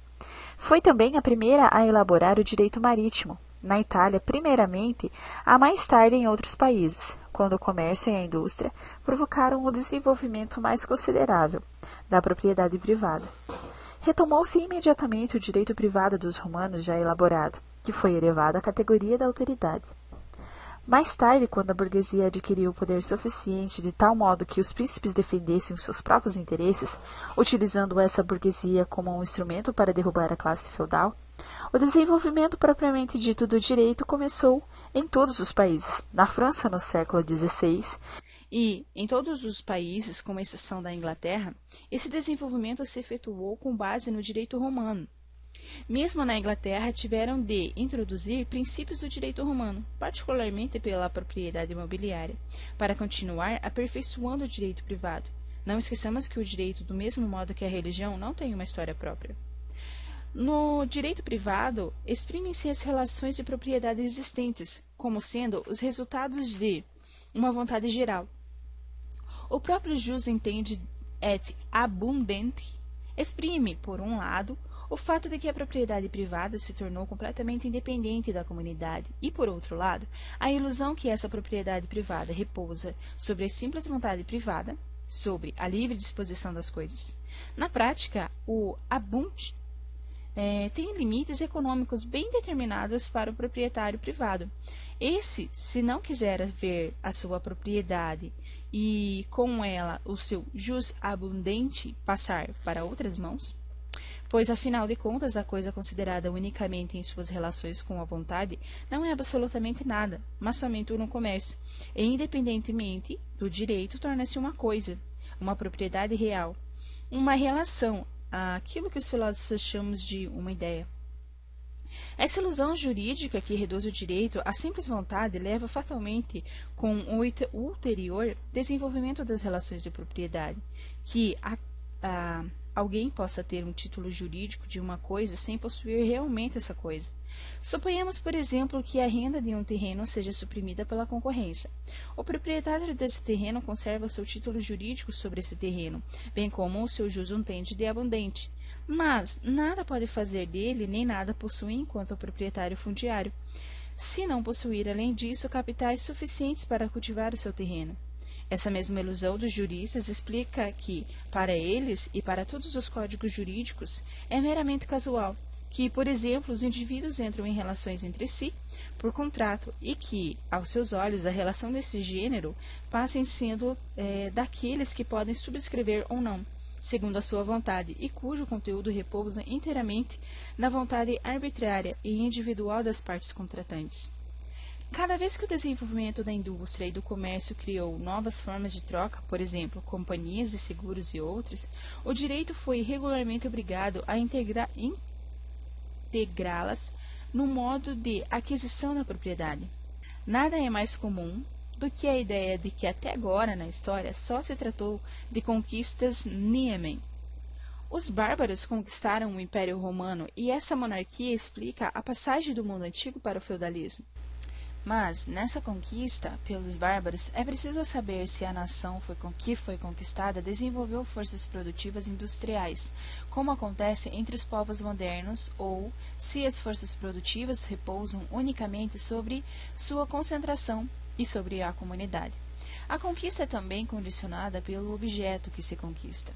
Foi também a primeira a elaborar o direito marítimo, na Itália primeiramente, a mais tarde em outros países, quando o comércio e a indústria provocaram o desenvolvimento mais considerável da propriedade privada. Retomou-se imediatamente o direito privado dos romanos já elaborado, que foi elevado à categoria da autoridade. Mais tarde, quando a burguesia adquiriu o poder suficiente de tal modo que os príncipes defendessem os seus próprios interesses, utilizando essa burguesia como um instrumento para derrubar a classe feudal, o desenvolvimento propriamente dito do direito começou em todos os países. Na França, no século XVI, e em todos os países, com exceção da Inglaterra, esse desenvolvimento se efetuou com base no direito romano. Mesmo na Inglaterra, tiveram de introduzir princípios do direito romano, particularmente pela propriedade imobiliária, para continuar aperfeiçoando o direito privado. Não esqueçamos que o direito, do mesmo modo que a religião, não tem uma história própria. No direito privado, exprimem-se as relações de propriedade existentes, como sendo os resultados de uma vontade geral. O próprio jus entende et abundante exprime, por um lado, o fato de que a propriedade privada se tornou completamente independente da comunidade e, por outro lado, a ilusão que essa propriedade privada repousa sobre a simples vontade privada, sobre a livre disposição das coisas. Na prática, o abund tem limites econômicos bem determinados para o proprietário privado. Esse, se não quiser ver a sua propriedade e, com ela, o seu jus abundante passar para outras mãos, pois, afinal de contas, a coisa considerada unicamente em suas relações com a vontade não é absolutamente nada, mas somente no comércio, e, independentemente do direito, torna-se uma coisa, uma propriedade real, uma relação, aquilo que os filósofos chamam de uma ideia. Essa ilusão jurídica que reduz o direito à simples vontade leva fatalmente com o ulterior desenvolvimento das relações de propriedade, que alguém possa ter um título jurídico de uma coisa sem possuir realmente essa coisa. Suponhamos, por exemplo, que a renda de um terreno seja suprimida pela concorrência. O proprietário desse terreno conserva o seu título jurídico sobre esse terreno, bem como o seu jus untende de abundante, mas nada pode fazer dele nem nada possui enquanto proprietário fundiário, se não possuir, além disso, capitais suficientes para cultivar o seu terreno. Essa mesma ilusão dos juristas explica que, para eles e para todos os códigos jurídicos, é meramente casual, que, por exemplo, os indivíduos entram em relações entre si por contrato e que, aos seus olhos, a relação desse gênero passem sendo daqueles que podem subscrever ou não, segundo a sua vontade, e cujo conteúdo repousa inteiramente na vontade arbitrária e individual das partes contratantes. Cada vez que o desenvolvimento da indústria e do comércio criou novas formas de troca, por exemplo, companhias de seguros e outras, o direito foi regularmente obrigado a integrá-las no modo de aquisição da propriedade. Nada é mais comum do que a ideia de que até agora na história só se tratou de conquistas Niemen. Os bárbaros conquistaram o Império Romano e essa monarquia explica a passagem do mundo antigo para o feudalismo. Mas, nessa conquista pelos bárbaros, é preciso saber se a nação que foi conquistada desenvolveu forças produtivas industriais, como acontece entre os povos modernos, ou se as forças produtivas repousam unicamente sobre sua concentração e sobre a comunidade. A conquista é também condicionada pelo objeto que se conquista.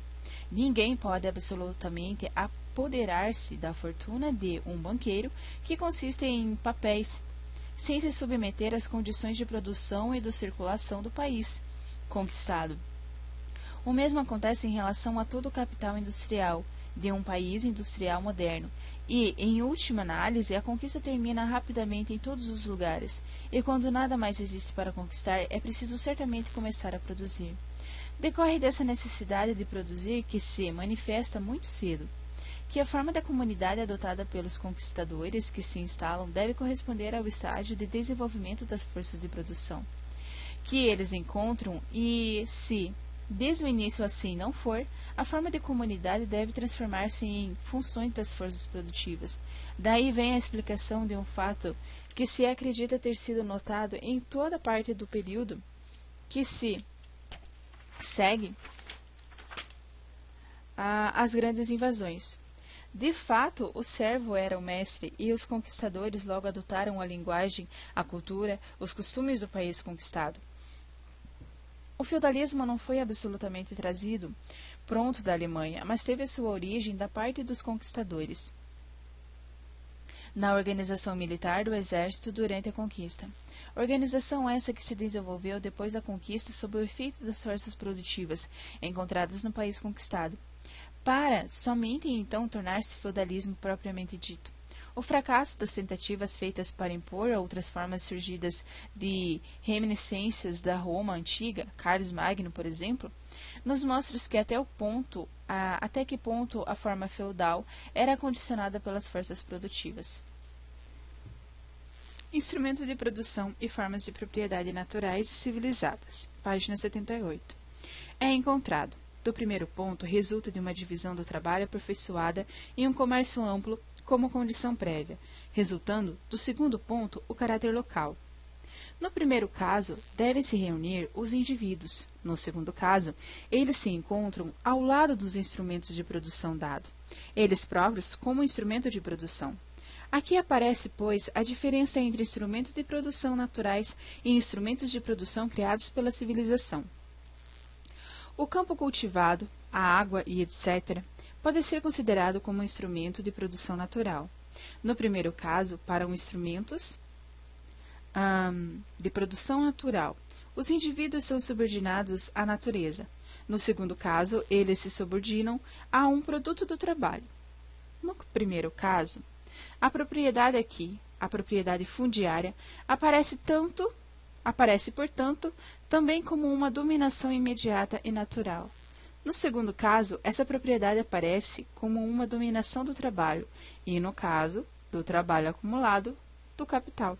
Ninguém pode absolutamente apoderar-se da fortuna de um banqueiro, que consiste em papéis, sem se submeter às condições de produção e de circulação do país conquistado. O mesmo acontece em relação a todo o capital industrial de um país industrial moderno, e, em última análise, a conquista termina rapidamente em todos os lugares, e quando nada mais existe para conquistar, é preciso certamente começar a produzir. Decorre dessa necessidade de produzir que se manifesta muito cedo que a forma da comunidade adotada pelos conquistadores que se instalam deve corresponder ao estágio de desenvolvimento das forças de produção que eles encontram e, se desde o início assim não for, a forma de comunidade deve transformar-se em funções das forças produtivas. Daí vem a explicação de um fato que se acredita ter sido notado em toda parte do período que se segue as grandes invasões. De fato, o servo era o mestre, e os conquistadores logo adotaram a linguagem, a cultura, os costumes do país conquistado. O feudalismo não foi absolutamente trazido pronto da Alemanha, mas teve sua origem da parte dos conquistadores, na organização militar do exército durante a conquista. Organização essa que se desenvolveu depois da conquista sob o efeito das forças produtivas encontradas no país conquistado, para somente então tornar-se feudalismo propriamente dito. O fracasso das tentativas feitas para impor outras formas surgidas de reminiscências da Roma antiga, Carlos Magno, por exemplo, nos mostra que até que ponto a forma feudal era condicionada pelas forças produtivas. Instrumento de produção e formas de propriedade naturais e civilizadas. Página 78. É encontrado. Do primeiro ponto, resulta de uma divisão do trabalho aperfeiçoada em um comércio amplo como condição prévia, resultando, do segundo ponto, o caráter local. No primeiro caso, devem se reunir os indivíduos. No segundo caso, eles se encontram ao lado dos instrumentos de produção dado, eles próprios como instrumento de produção. Aqui aparece, pois, a diferença entre instrumentos de produção naturais e instrumentos de produção criados pela civilização. O campo cultivado, a água e etc., pode ser considerado como um instrumento de produção natural. No primeiro caso, para os instrumentos de produção natural, os indivíduos são subordinados à natureza. No segundo caso, eles se subordinam a um produto do trabalho. No primeiro caso, a propriedade aqui, a propriedade fundiária, aparece, portanto, também como uma dominação imediata e natural. No segundo caso, essa propriedade aparece como uma dominação do trabalho e, no caso, do trabalho acumulado, do capital.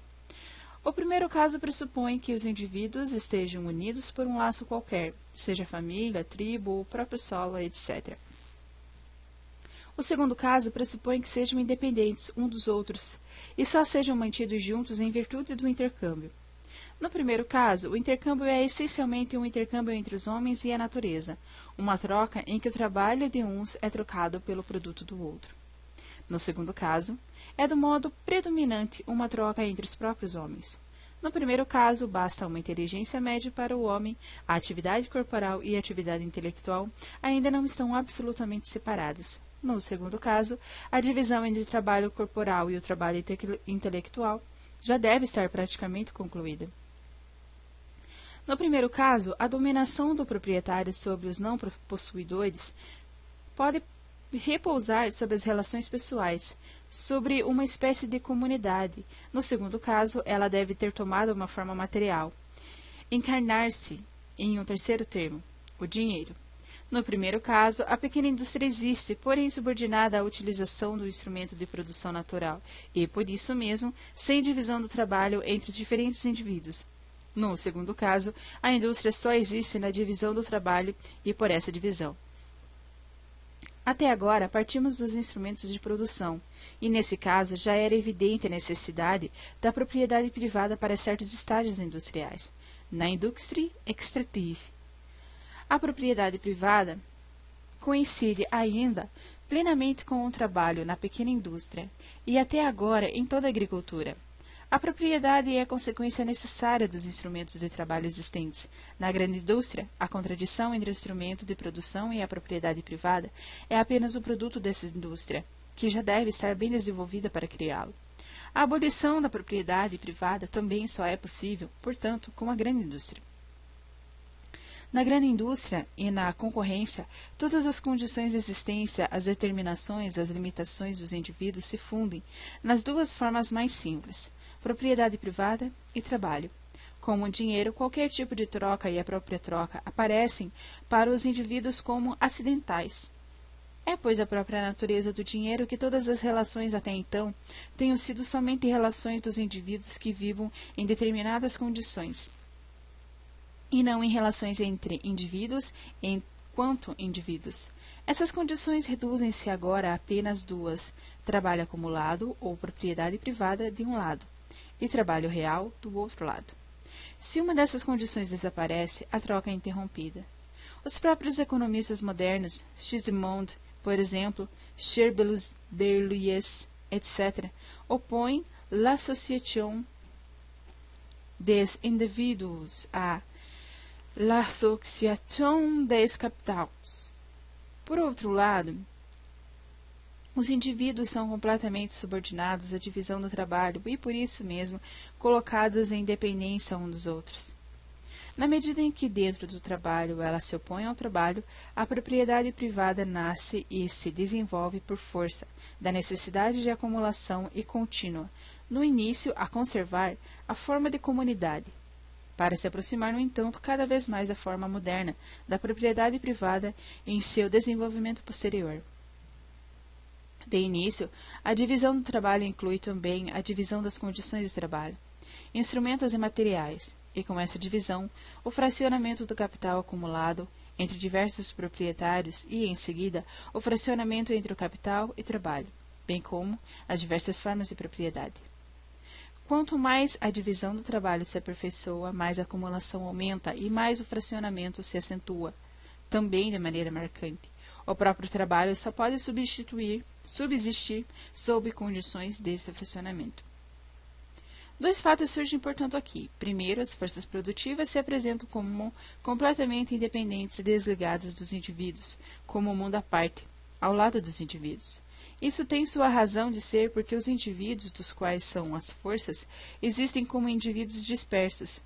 O primeiro caso pressupõe que os indivíduos estejam unidos por um laço qualquer, seja família, tribo, o próprio solo, etc. O segundo caso pressupõe que sejam independentes um dos outros e só sejam mantidos juntos em virtude do intercâmbio. No primeiro caso, o intercâmbio é essencialmente um intercâmbio entre os homens e a natureza, uma troca em que o trabalho de uns é trocado pelo produto do outro. No segundo caso, é do modo predominante uma troca entre os próprios homens. No primeiro caso, basta uma inteligência média para o homem, a atividade corporal e a atividade intelectual ainda não estão absolutamente separadas. No segundo caso, a divisão entre o trabalho corporal e o trabalho intelectual já deve estar praticamente concluída. No primeiro caso, a dominação do proprietário sobre os não possuidores pode repousar sobre as relações pessoais, sobre uma espécie de comunidade. No segundo caso, ela deve ter tomado uma forma material, encarnar-se em um terceiro termo, o dinheiro. No primeiro caso, a pequena indústria existe, porém subordinada à utilização do instrumento de produção natural, e, por isso mesmo, sem divisão do trabalho entre os diferentes indivíduos. No segundo caso, a indústria só existe na divisão do trabalho e por essa divisão. Até agora, partimos dos instrumentos de produção, e nesse caso já era evidente a necessidade da propriedade privada para certos estágios industriais, na indústria extrative. A propriedade privada coincide ainda plenamente com o trabalho na pequena indústria e até agora em toda a agricultura. A propriedade é a consequência necessária dos instrumentos de trabalho existentes. Na grande indústria, a contradição entre o instrumento de produção e a propriedade privada é apenas o produto dessa indústria, que já deve estar bem desenvolvida para criá-lo. A abolição da propriedade privada também só é possível, portanto, com a grande indústria. Na grande indústria e na concorrência, todas as condições de existência, as determinações, as limitações dos indivíduos se fundem nas duas formas mais simples: propriedade privada e trabalho. Como o dinheiro, qualquer tipo de troca e a própria troca aparecem para os indivíduos como acidentais. É, pois, a própria natureza do dinheiro que todas as relações até então tenham sido somente relações dos indivíduos que vivam em determinadas condições, e não em relações entre indivíduos enquanto indivíduos. Essas condições reduzem-se agora a apenas duas: trabalho acumulado ou propriedade privada de um lado, e trabalho real do outro lado. Se uma dessas condições desaparece, a troca é interrompida. Os próprios economistas modernos, Sismond, por exemplo, Berluies, etc., opõem l'association des indivíduos à l'association des capitaux. Por outro lado, os indivíduos são completamente subordinados à divisão do trabalho e, por isso mesmo, colocados em dependência uns dos outros. Na medida em que dentro do trabalho ela se opõe ao trabalho, a propriedade privada nasce e se desenvolve por força da necessidade de acumulação e contínua, no início a conservar a forma de comunidade, para se aproximar, no entanto, cada vez mais da forma moderna da propriedade privada em seu desenvolvimento posterior. De início, a divisão do trabalho inclui também a divisão das condições de trabalho, instrumentos e materiais, e com essa divisão, o fracionamento do capital acumulado entre diversos proprietários e, em seguida, o fracionamento entre o capital e trabalho, bem como as diversas formas de propriedade. Quanto mais a divisão do trabalho se aperfeiçoa, mais a acumulação aumenta e mais o fracionamento se acentua, também de maneira marcante. O próprio trabalho só pode subsistir sob condições desse fracionamento. Dois fatos surgem, portanto, aqui. Primeiro, as forças produtivas se apresentam como completamente independentes e desligadas dos indivíduos, como um mundo à parte, ao lado dos indivíduos. Isso tem sua razão de ser porque os indivíduos, dos quais são as forças, existem como indivíduos dispersos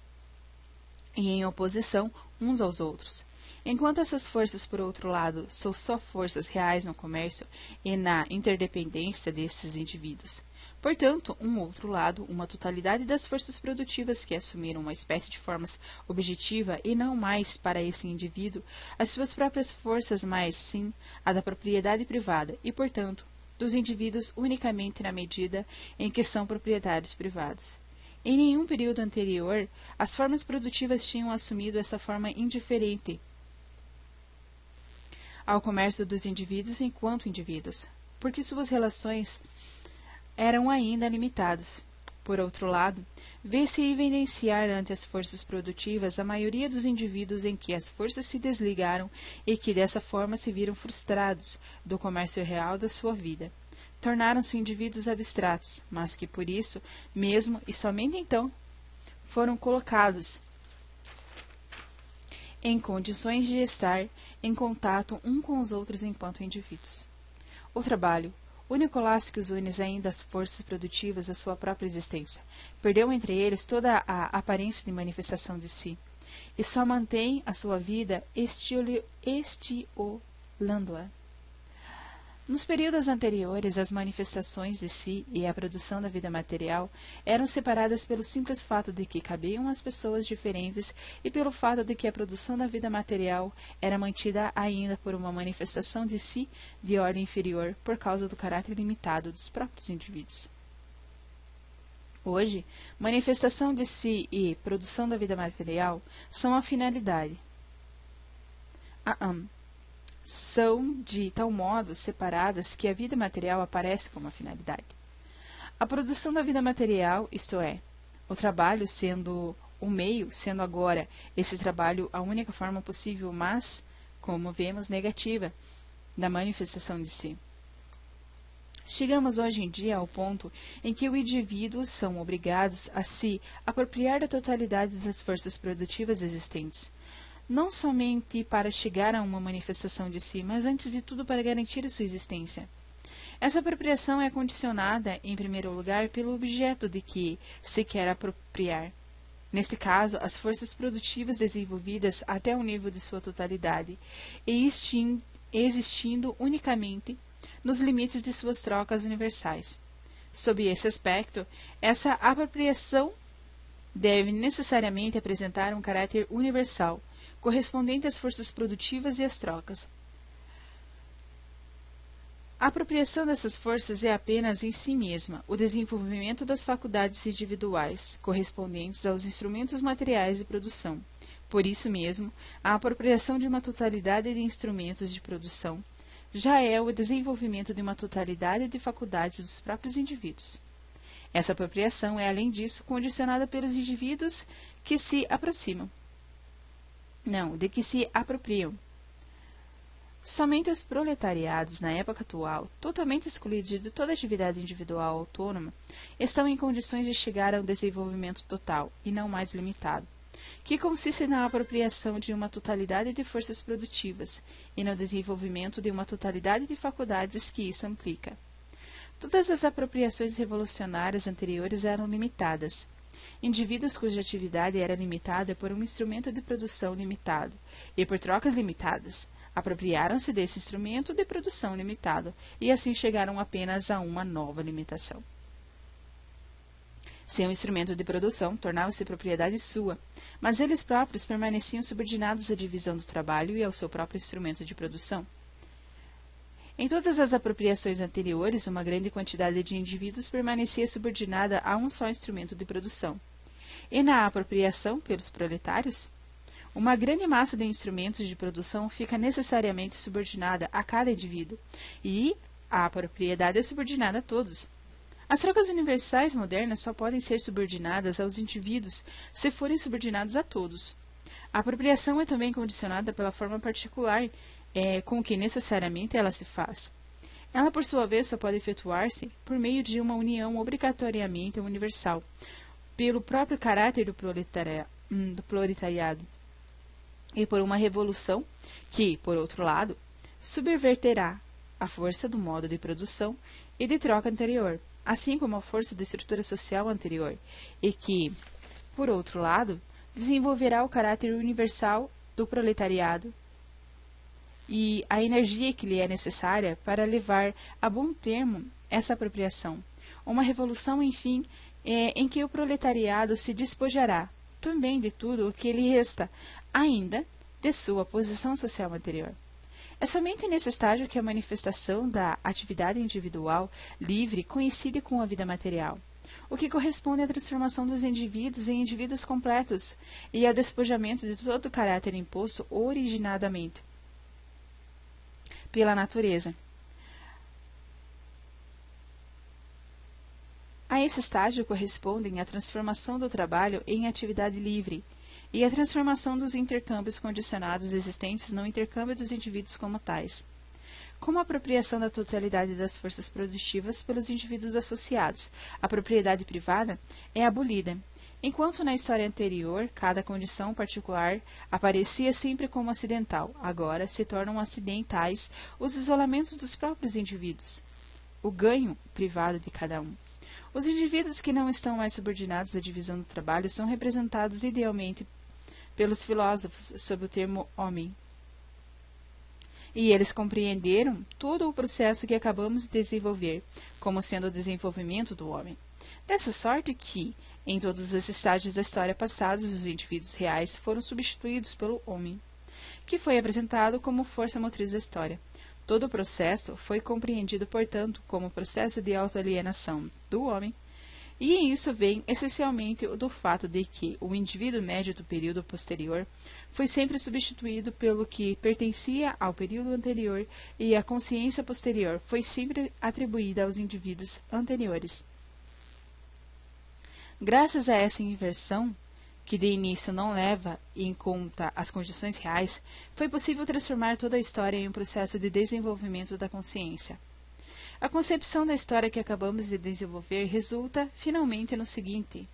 e em oposição uns aos outros. Enquanto essas forças, por outro lado, são só forças reais no comércio e na interdependência desses indivíduos. Portanto, um outro lado, uma totalidade das forças produtivas que assumiram uma espécie de forma objetiva e não mais para esse indivíduo as suas próprias forças, mas sim a da propriedade privada e, portanto, dos indivíduos unicamente na medida em que são proprietários privados. Em nenhum período anterior, as formas produtivas tinham assumido essa forma indiferente ao comércio dos indivíduos enquanto indivíduos, porque suas relações eram ainda limitadas. Por outro lado, vê-se evidenciar ante as forças produtivas a maioria dos indivíduos em que as forças se desligaram e que dessa forma se viram frustrados do comércio real da sua vida. Tornaram-se indivíduos abstratos, mas que por isso mesmo e somente então foram colocados em condições de estar em contato um com os outros enquanto indivíduos. O trabalho, único laço que os une ainda as forças produtivas da sua própria existência, perdeu entre eles toda a aparência de manifestação de si, e só mantém a sua vida estiolando-a. Nos períodos anteriores, as manifestações de si e a produção da vida material eram separadas pelo simples fato de que cabiam às pessoas diferentes e pelo fato de que a produção da vida material era mantida ainda por uma manifestação de si de ordem inferior por causa do caráter limitado dos próprios indivíduos. Hoje, manifestação de si e produção da vida material são a finalidade. são de tal modo separadas que a vida material aparece como a finalidade. A produção da vida material, isto é, o trabalho sendo o meio, sendo agora esse trabalho a única forma possível, mas, como vemos, negativa, da manifestação de si. Chegamos hoje em dia ao ponto em que os indivíduos são obrigados a se apropriar da totalidade das forças produtivas existentes, não somente para chegar a uma manifestação de si, mas antes de tudo para garantir a sua existência. Essa apropriação é condicionada, em primeiro lugar, pelo objeto de que se quer apropriar. Neste caso, as forças produtivas desenvolvidas até o nível de sua totalidade, e existindo unicamente nos limites de suas trocas universais. Sob esse aspecto, essa apropriação deve necessariamente apresentar um caráter universal, correspondente às forças produtivas e às trocas. A apropriação dessas forças é apenas em si mesma o desenvolvimento das faculdades individuais, correspondentes aos instrumentos materiais de produção. Por isso mesmo, a apropriação de uma totalidade de instrumentos de produção já é o desenvolvimento de uma totalidade de faculdades dos próprios indivíduos. Essa apropriação é, além disso, condicionada pelos indivíduos que se aproximam. De que se apropriam. Somente os proletariados, na época atual, totalmente excluídos de toda atividade individual autônoma, estão em condições de chegar a um desenvolvimento total, e não mais limitado, que consiste na apropriação de uma totalidade de forças produtivas e no desenvolvimento de uma totalidade de faculdades que isso implica. Todas as apropriações revolucionárias anteriores eram limitadas. Indivíduos cuja atividade era limitada por um instrumento de produção limitado e por trocas limitadas, apropriaram-se desse instrumento de produção limitado e assim chegaram apenas a uma nova limitação. Seu instrumento de produção tornava-se propriedade sua, mas eles próprios permaneciam subordinados à divisão do trabalho e ao seu próprio instrumento de produção. Em todas as apropriações anteriores, uma grande quantidade de indivíduos permanecia subordinada a um só instrumento de produção. E na apropriação pelos proletários, uma grande massa de instrumentos de produção fica necessariamente subordinada a cada indivíduo, e a propriedade é subordinada a todos. As trocas universais modernas só podem ser subordinadas aos indivíduos se forem subordinados a todos. A apropriação é também condicionada pela forma particular com que necessariamente ela se faz. Ela, por sua vez, só pode efetuar-se por meio de uma união obrigatoriamente universal, pelo próprio caráter do proletariado, e por uma revolução que, por outro lado, subverterá a força do modo de produção e de troca anterior, assim como a força da estrutura social anterior, e que, por outro lado, desenvolverá o caráter universal do proletariado e a energia que lhe é necessária para levar a bom termo essa apropriação. Uma revolução, enfim, em que o proletariado se despojará também de tudo o que lhe resta ainda de sua posição social anterior. É somente nesse estágio que a manifestação da atividade individual livre coincide com a vida material, o que corresponde à transformação dos indivíduos em indivíduos completos e ao despojamento de todo o caráter imposto originadamente pela natureza. A esse estágio correspondem a transformação do trabalho em atividade livre e a transformação dos intercâmbios condicionados existentes no intercâmbio dos indivíduos como tais. Como a apropriação da totalidade das forças produtivas pelos indivíduos associados, a propriedade privada é abolida, enquanto na história anterior cada condição particular aparecia sempre como acidental, agora se tornam acidentais os isolamentos dos próprios indivíduos, o ganho privado de cada um. Os indivíduos que não estão mais subordinados à divisão do trabalho são representados idealmente pelos filósofos sob o termo homem. E eles compreenderam todo o processo que acabamos de desenvolver, como sendo o desenvolvimento do homem. Dessa sorte que, em todos os estágios da história passados, os indivíduos reais foram substituídos pelo homem, que foi apresentado como força motriz da história. Todo o processo foi compreendido, portanto, como processo de autoalienação do homem, E isso vem essencialmente do fato de que o indivíduo médio do período posterior foi sempre substituído pelo que pertencia ao período anterior e a consciência posterior foi sempre atribuída aos indivíduos anteriores. Graças a essa inversão, que de início não leva em conta as condições reais, foi possível transformar toda a história em um processo de desenvolvimento da consciência. A concepção da história que acabamos de desenvolver resulta, finalmente, no seguinte.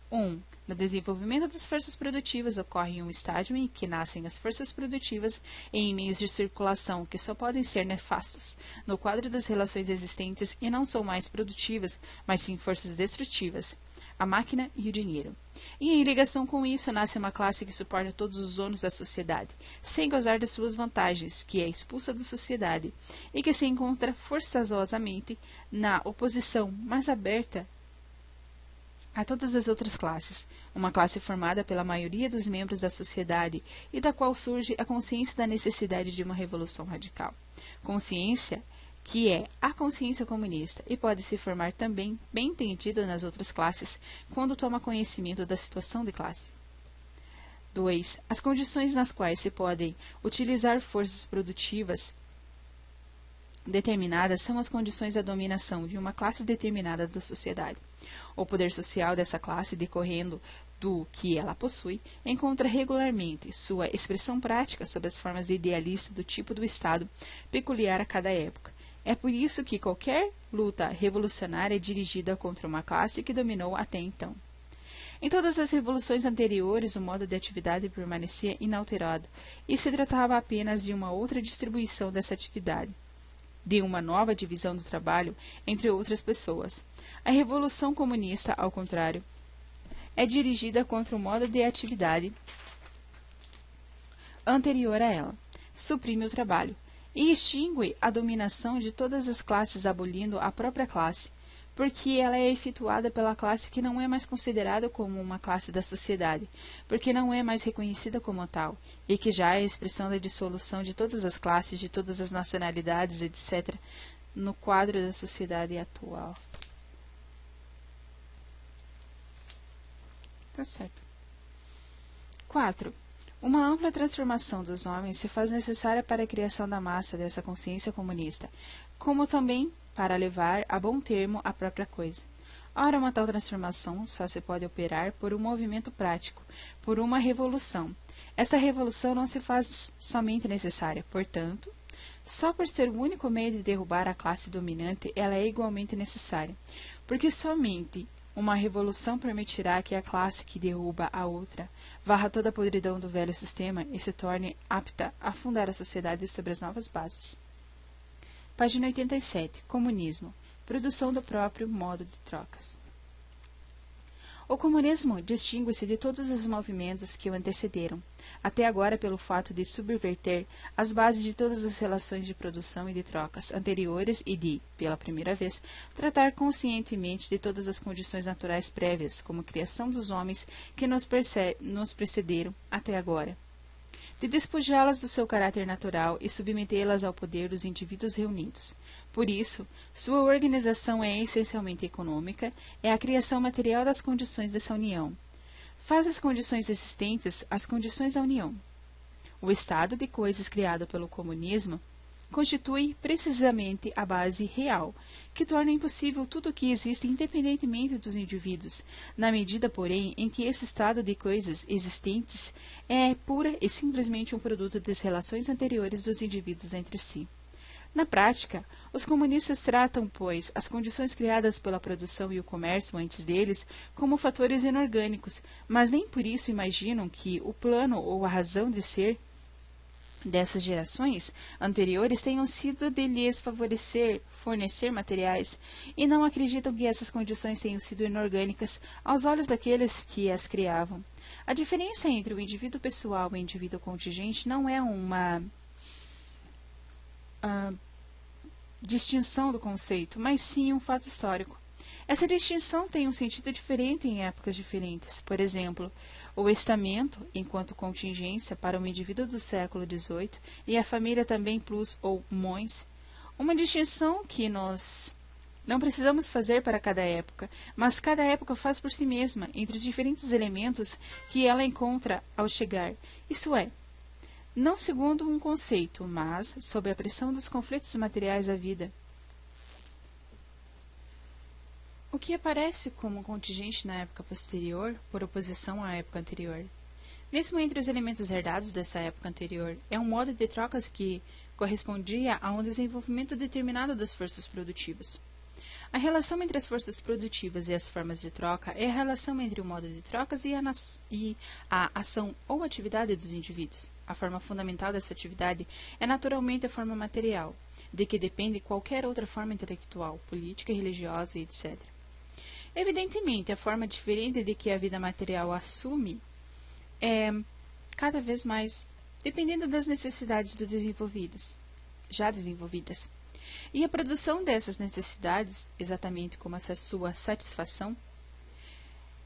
1. No desenvolvimento das forças produtivas ocorre um estágio em que nascem as forças produtivas em meios de circulação que só podem ser nefastos, no quadro das relações existentes e não são mais produtivas, mas sim forças destrutivas, a máquina e o dinheiro. E em ligação com isso nasce uma classe que suporta todos os ônus da sociedade, sem gozar das suas vantagens, que é expulsa da sociedade, e que se encontra forçosamente na oposição mais aberta a todas as outras classes, uma classe formada pela maioria dos membros da sociedade e da qual surge a consciência da necessidade de uma revolução radical. Consciência que é a consciência comunista e pode se formar também, bem entendido nas outras classes, quando toma conhecimento da situação de classe. 2. As condições nas quais se podem utilizar forças produtivas determinadas são as condições da dominação de uma classe determinada da sociedade. O poder social dessa classe, decorrendo do que ela possui, encontra regularmente sua expressão prática sob as formas idealistas do tipo do Estado peculiar a cada época. É por isso que qualquer luta revolucionária é dirigida contra uma classe que dominou até então. Em todas as revoluções anteriores, o modo de atividade permanecia inalterado, e se tratava apenas de uma outra distribuição dessa atividade, de uma nova divisão do trabalho entre outras pessoas. A Revolução Comunista, ao contrário, é dirigida contra o modo de atividade anterior a ela, suprime o trabalho, e extingue a dominação de todas as classes, abolindo a própria classe, porque ela é efetuada pela classe que não é mais considerada como uma classe da sociedade, porque não é mais reconhecida como tal, e que já é a expressão da dissolução de todas as classes, de todas as nacionalidades, etc., no quadro da sociedade atual. Tá certo. 4. Uma ampla transformação dos homens se faz necessária para a criação da massa dessa consciência comunista, como também para levar a bom termo a própria coisa. Ora, uma tal transformação só se pode operar por um movimento prático, por uma revolução. Essa revolução não se faz somente necessária, portanto, só por ser o único meio de derrubar a classe dominante, ela é igualmente necessária, porque somente uma revolução permitirá que a classe que derruba a outra varra toda a podridão do velho sistema e se torne apta a fundar a sociedade sobre as novas bases. Página 87. Comunismo. Produção do próprio modo de trocas. O comunismo distingue-se de todos os movimentos que o antecederam, até agora pelo fato de subverter as bases de todas as relações de produção e de trocas anteriores e de, pela primeira vez, tratar conscientemente de todas as condições naturais prévias, como criação dos homens que nos precederam até agora, de despojá-las do seu caráter natural e submetê-las ao poder dos indivíduos reunidos. Por isso, sua organização é essencialmente econômica, é a criação material das condições dessa união. Faz as condições existentes as condições da união. O estado de coisas criado pelo comunismo constitui precisamente a base real, que torna impossível tudo o que existe independentemente dos indivíduos, na medida, porém, em que esse estado de coisas existentes é pura e simplesmente um produto das relações anteriores dos indivíduos entre si. Na prática, os comunistas tratam, pois, as condições criadas pela produção e o comércio antes deles como fatores inorgânicos, mas nem por isso imaginam que o plano ou a razão de ser dessas gerações anteriores tenham sido de lhes fornecer materiais, e não acreditam que essas condições tenham sido inorgânicas aos olhos daqueles que as criavam. A diferença entre o indivíduo pessoal e o indivíduo contingente não é uma distinção do conceito, mas sim um fato histórico. Essa distinção tem um sentido diferente em épocas diferentes. Por exemplo, o estamento, enquanto contingência para um indivíduo do século XVIII, e a família também plus ou moins, uma distinção que nos Não precisamos fazer para cada época, mas cada época faz por si mesma, entre os diferentes elementos que ela encontra ao chegar. Isso é, não segundo um conceito, mas sob a pressão dos conflitos materiais da vida. O que aparece como contingente na época posterior, por oposição à época anterior. Mesmo entre os elementos herdados dessa época anterior, é um modo de trocas que correspondia a um desenvolvimento determinado das forças produtivas. A relação entre as forças produtivas e as formas de troca é a relação entre o modo de trocas e a ação ou atividade dos indivíduos. A forma fundamental dessa atividade é naturalmente a forma material, de que depende qualquer outra forma intelectual, política, religiosa, etc. Evidentemente, a forma diferente de que a vida material assume é cada vez mais dependendo das necessidades já desenvolvidas. E a produção dessas necessidades, exatamente como essa sua satisfação,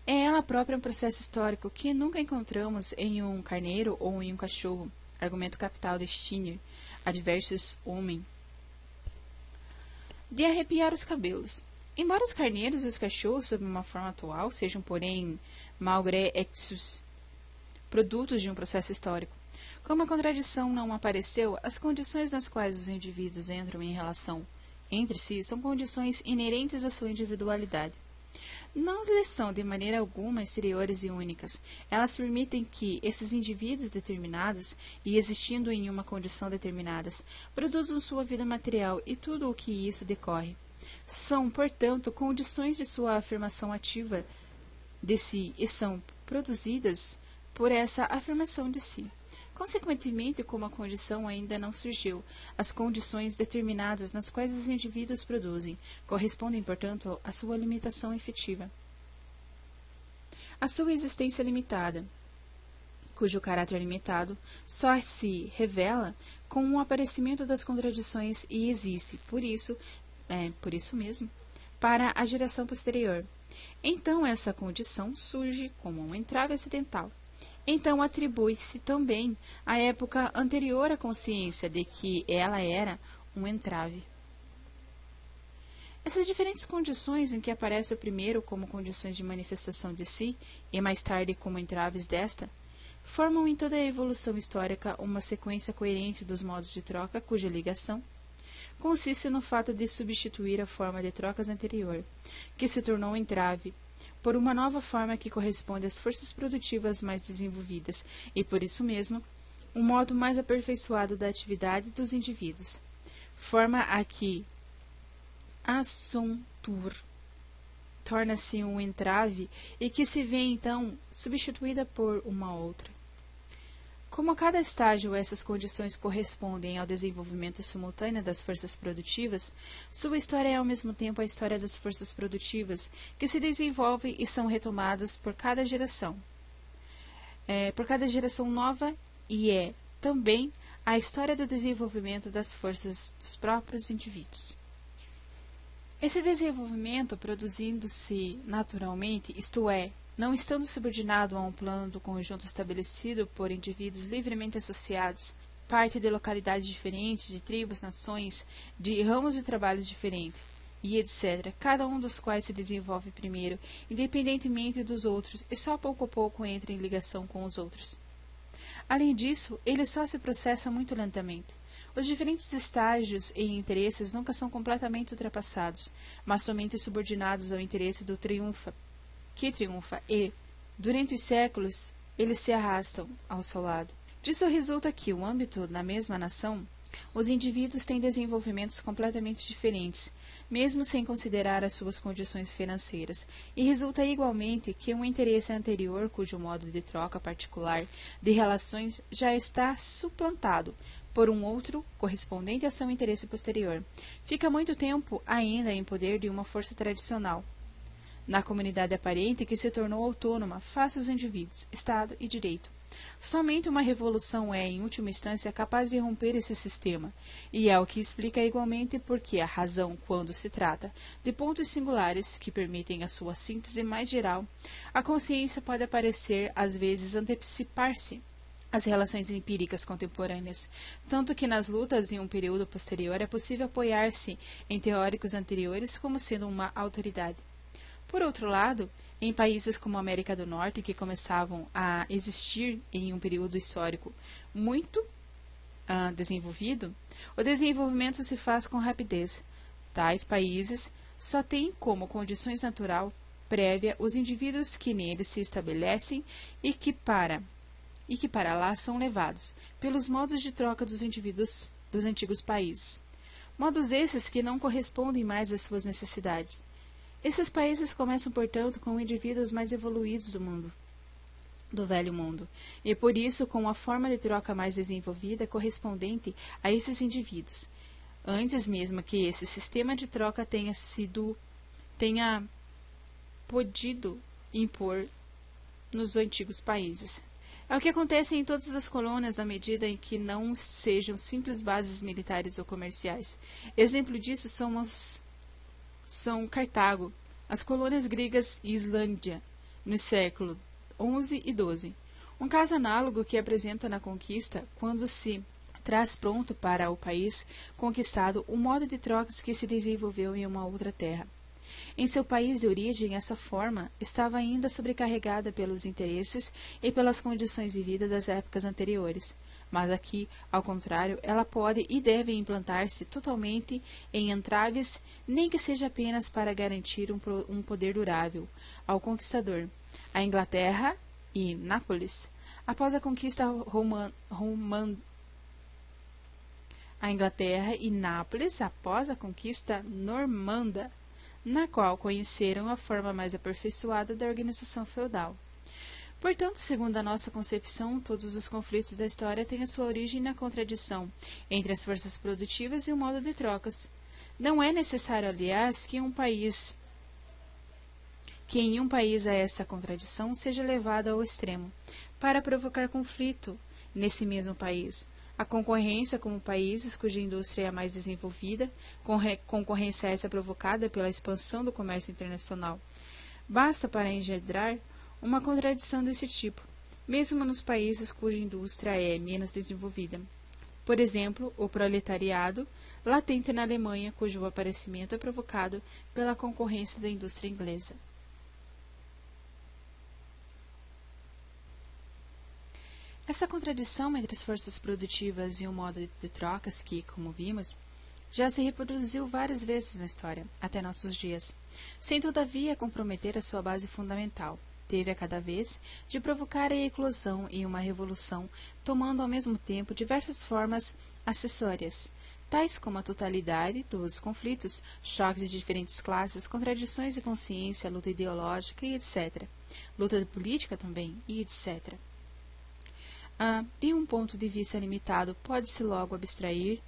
é ela própria um processo histórico que nunca encontramos em um carneiro ou em um cachorro. Argumento capital de Skinner, Adversus Homem. De arrepiar os cabelos. Embora os carneiros e os cachorros, sob uma forma atual, sejam, porém, malgré exus, produtos de um processo histórico. Como a contradição não apareceu, as condições nas quais os indivíduos entram em relação entre si são condições inerentes à sua individualidade. Não lhes são de maneira alguma exteriores e únicas. Elas permitem que esses indivíduos determinados, e existindo em uma condição determinadas, produzam sua vida material e tudo o que isso decorre. São, portanto, condições de sua afirmação ativa de si e são produzidas por essa afirmação de si. Consequentemente, como a condição ainda não surgiu, as condições determinadas nas quais os indivíduos produzem correspondem, portanto, à sua limitação efetiva. A sua existência limitada, cujo caráter limitado só se revela com o aparecimento das contradições e existe, por isso mesmo, para a geração posterior. Então, essa condição surge como um entrave acidental. Então atribui-se também à época anterior à consciência de que ela era um entrave. Essas diferentes condições em que aparece o primeiro como condições de manifestação de si e mais tarde como entraves desta, formam em toda a evolução histórica uma sequência coerente dos modos de troca cuja ligação consiste no fato de substituir a forma de trocas anterior, que se tornou entrave, por uma nova forma que corresponde às forças produtivas mais desenvolvidas e, por isso mesmo, um modo mais aperfeiçoado da atividade dos indivíduos. Forma a que a sontur torna-se um entrave e que se vê, então, substituída por uma outra. Como a cada estágio essas condições correspondem ao desenvolvimento simultâneo das forças produtivas, sua história é ao mesmo tempo a história das forças produtivas que se desenvolvem e são retomadas por cada geração nova, e é também a história do desenvolvimento das forças dos próprios indivíduos. Esse desenvolvimento produzindo-se naturalmente, isto é, não estando subordinado a um plano do conjunto estabelecido por indivíduos livremente associados, parte de localidades diferentes, de tribos, nações, de ramos de trabalhos diferentes, e etc., cada um dos quais se desenvolve primeiro, independentemente dos outros, e só pouco a pouco entra em ligação com os outros. Além disso, ele só se processa muito lentamente. Os diferentes estágios e interesses nunca são completamente ultrapassados, mas somente subordinados ao interesse do que triunfa e, durante os séculos, eles se arrastam ao seu lado. Disso resulta que, no âmbito da mesma nação, os indivíduos têm desenvolvimentos completamente diferentes, mesmo sem considerar as suas condições financeiras, e resulta igualmente que um interesse anterior, cujo modo de troca particular de relações já está suplantado por um outro correspondente ao seu interesse posterior, fica muito tempo ainda em poder de uma força tradicional, na comunidade aparente que se tornou autônoma face aos indivíduos, Estado e Direito. Somente uma revolução é, em última instância, capaz de romper esse sistema, e é o que explica igualmente por que a razão, quando se trata de pontos singulares que permitem a sua síntese mais geral, a consciência pode aparecer, às vezes, antecipar-se as relações empíricas contemporâneas, tanto que nas lutas em um período posterior é possível apoiar-se em teóricos anteriores como sendo uma autoridade. Por outro lado, em países como a América do Norte, que começavam a existir em um período histórico muito desenvolvido, o desenvolvimento se faz com rapidez. Tais países só têm como condições natural prévia os indivíduos que neles se estabelecem e que para lá são levados, pelos modos de troca dos indivíduos dos antigos países. Modos esses que não correspondem mais às suas necessidades. Esses países começam, portanto, com indivíduos mais evoluídos do velho mundo, e por isso com uma forma de troca mais desenvolvida correspondente a esses indivíduos, antes mesmo que esse sistema de troca tenha podido impor nos antigos países. É o que acontece em todas as colônias na medida em que não sejam simples bases militares ou comerciais. Exemplo disso são Cartago, as colônias gregas e Islândia, no século XI e XII. Um caso análogo que apresenta na conquista, quando se traz pronto para o país conquistado o modo de trocas que se desenvolveu em uma outra terra. Em seu país de origem, essa forma estava ainda sobrecarregada pelos interesses e pelas condições de vida das épocas anteriores. Mas aqui, ao contrário, ela pode e deve implantar-se totalmente em entraves, nem que seja apenas para garantir um poder durável ao conquistador. A Inglaterra e Nápoles, após a conquista normanda, na qual conheceram a forma mais aperfeiçoada da organização feudal. Portanto, segundo a nossa concepção, todos os conflitos da história têm a sua origem na contradição entre as forças produtivas e o modo de trocas. Não é necessário, aliás, que em um país essa contradição seja levada ao extremo, para provocar conflito nesse mesmo país. A concorrência como países cuja indústria é a mais desenvolvida, concorrência essa provocada pela expansão do comércio internacional, basta para engendrar uma contradição desse tipo, mesmo nos países cuja indústria é menos desenvolvida. Por exemplo, o proletariado, latente na Alemanha, cujo aparecimento é provocado pela concorrência da indústria inglesa. Essa contradição entre as forças produtivas e o modo de trocas que, como vimos, já se reproduziu várias vezes na história, até nossos dias, sem todavia comprometer a sua base fundamental. Teve a cada vez de provocar a eclosão e uma revolução, tomando ao mesmo tempo diversas formas acessórias, tais como a totalidade dos conflitos, choques de diferentes classes, contradições de consciência, luta ideológica e etc. Luta política também e etc. De um ponto de vista limitado, pode-se logo abstrair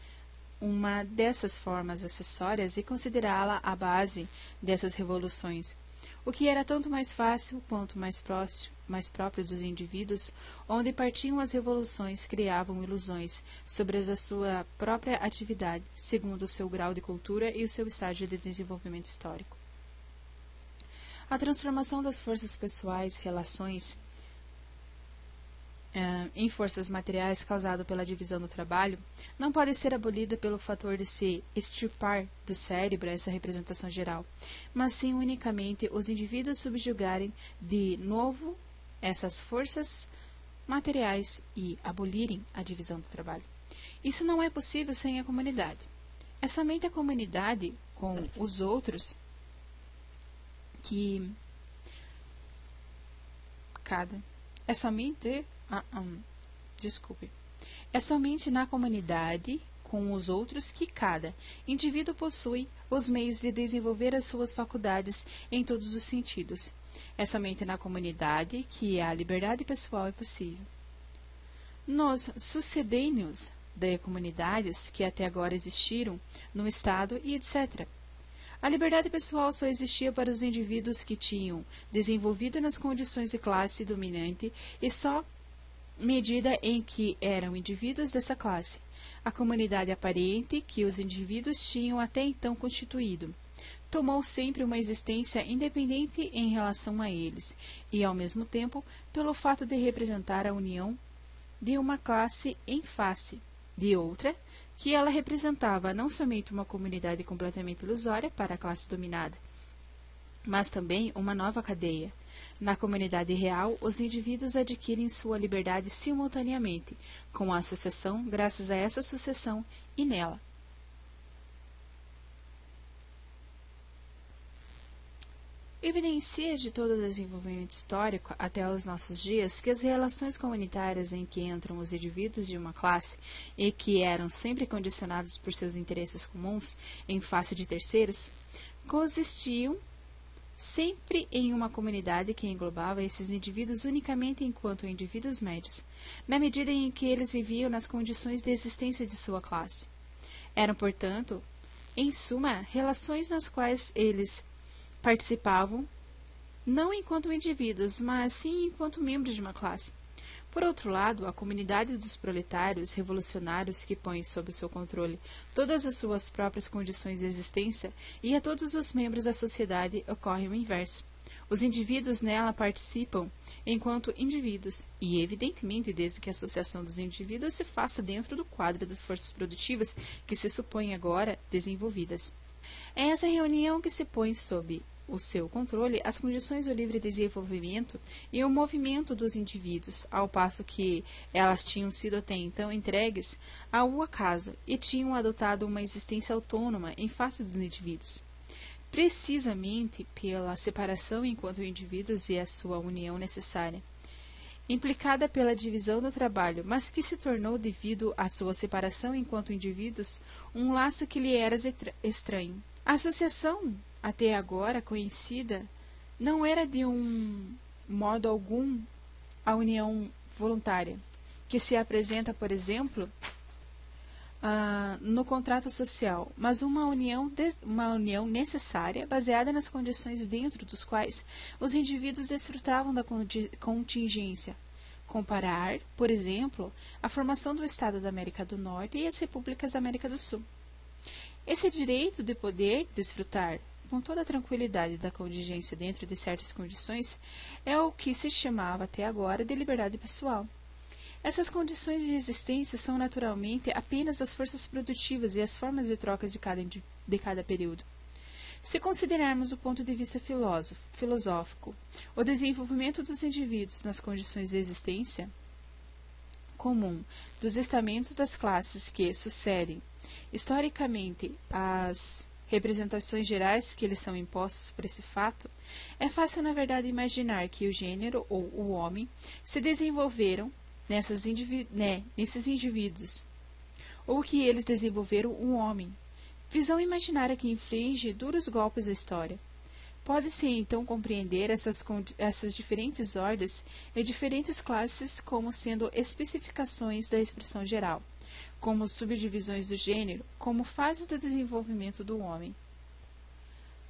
uma dessas formas acessórias e considerá-la a base dessas revoluções, o que era tanto mais fácil quanto mais próprio dos indivíduos, onde partiam as revoluções, criavam ilusões sobre a sua própria atividade, segundo o seu grau de cultura e o seu estágio de desenvolvimento histórico. A transformação das forças pessoais, relações, em forças materiais causado pela divisão do trabalho, não pode ser abolida pelo fator de se extirpar do cérebro essa representação geral, mas sim unicamente os indivíduos subjugarem de novo essas forças materiais e abolirem a divisão do trabalho. Isso não é possível sem a comunidade. É somente a comunidade com os outros que é somente na comunidade com os outros que cada indivíduo possui os meios de desenvolver as suas faculdades em todos os sentidos. É somente na comunidade que a liberdade pessoal é possível. Nos sucedâneos de comunidades que até agora existiram no Estado e etc., a liberdade pessoal só existia para os indivíduos que tinham desenvolvido nas condições de classe dominante e só medida em que eram indivíduos dessa classe. A comunidade aparente que os indivíduos tinham até então constituído tomou sempre uma existência independente em relação a eles, e ao mesmo tempo, pelo fato de representar a união de uma classe em face de outra, que ela representava não somente uma comunidade completamente ilusória para a classe dominada, mas também uma nova cadeia. Na comunidade real, os indivíduos adquirem sua liberdade simultaneamente, com a associação, graças a essa sucessão e nela. Evidencia de todo o desenvolvimento histórico até os nossos dias que as relações comunitárias em que entram os indivíduos de uma classe e que eram sempre condicionados por seus interesses comuns em face de terceiros, coexistiam sempre em uma comunidade que englobava esses indivíduos unicamente enquanto indivíduos médios, na medida em que eles viviam nas condições de existência de sua classe. Eram, portanto, em suma, relações nas quais eles participavam não enquanto indivíduos, mas sim enquanto membros de uma classe. Por outro lado, a comunidade dos proletários revolucionários que põe sob seu controle todas as suas próprias condições de existência e a todos os membros da sociedade ocorre o inverso. Os indivíduos nela participam enquanto indivíduos e, evidentemente, desde que a associação dos indivíduos se faça dentro do quadro das forças produtivas que se supõem agora desenvolvidas. É essa reunião que se põe sob o seu controle as condições do livre desenvolvimento e o movimento dos indivíduos, ao passo que elas tinham sido até então entregues ao acaso e tinham adotado uma existência autônoma em face dos indivíduos. Precisamente pela separação enquanto indivíduos e a sua união necessária, implicada pela divisão do trabalho, mas que se tornou, devido à sua separação enquanto indivíduos, um laço que lhe era estranho. A associação, até agora conhecida, não era de modo algum a união voluntária, que se apresenta, por exemplo, no contrato social, mas uma união necessária, baseada nas condições dentro dos quais os indivíduos desfrutavam da contingência. Comparar, por exemplo, a formação do Estado da América do Norte e as repúblicas da América do Sul. Esse direito de poder desfrutar com toda a tranquilidade da contingência dentro de certas condições é o que se chamava até agora de liberdade pessoal. Essas condições de existência são naturalmente apenas as forças produtivas e as formas de trocas de cada período. Se considerarmos o ponto de vista filosófico, o desenvolvimento dos indivíduos nas condições de existência comum dos estamentos das classes que sucedem historicamente às representações gerais que lhes são impostas por esse fato, é fácil, na verdade, imaginar que o gênero ou o homem se desenvolveram nesses indivíduos, ou que eles desenvolveram um homem, visão imaginária que inflige duros golpes à história. Pode-se então compreender essas diferentes ordens e diferentes classes como sendo especificações da expressão geral, como subdivisões do gênero, como fases do desenvolvimento do homem.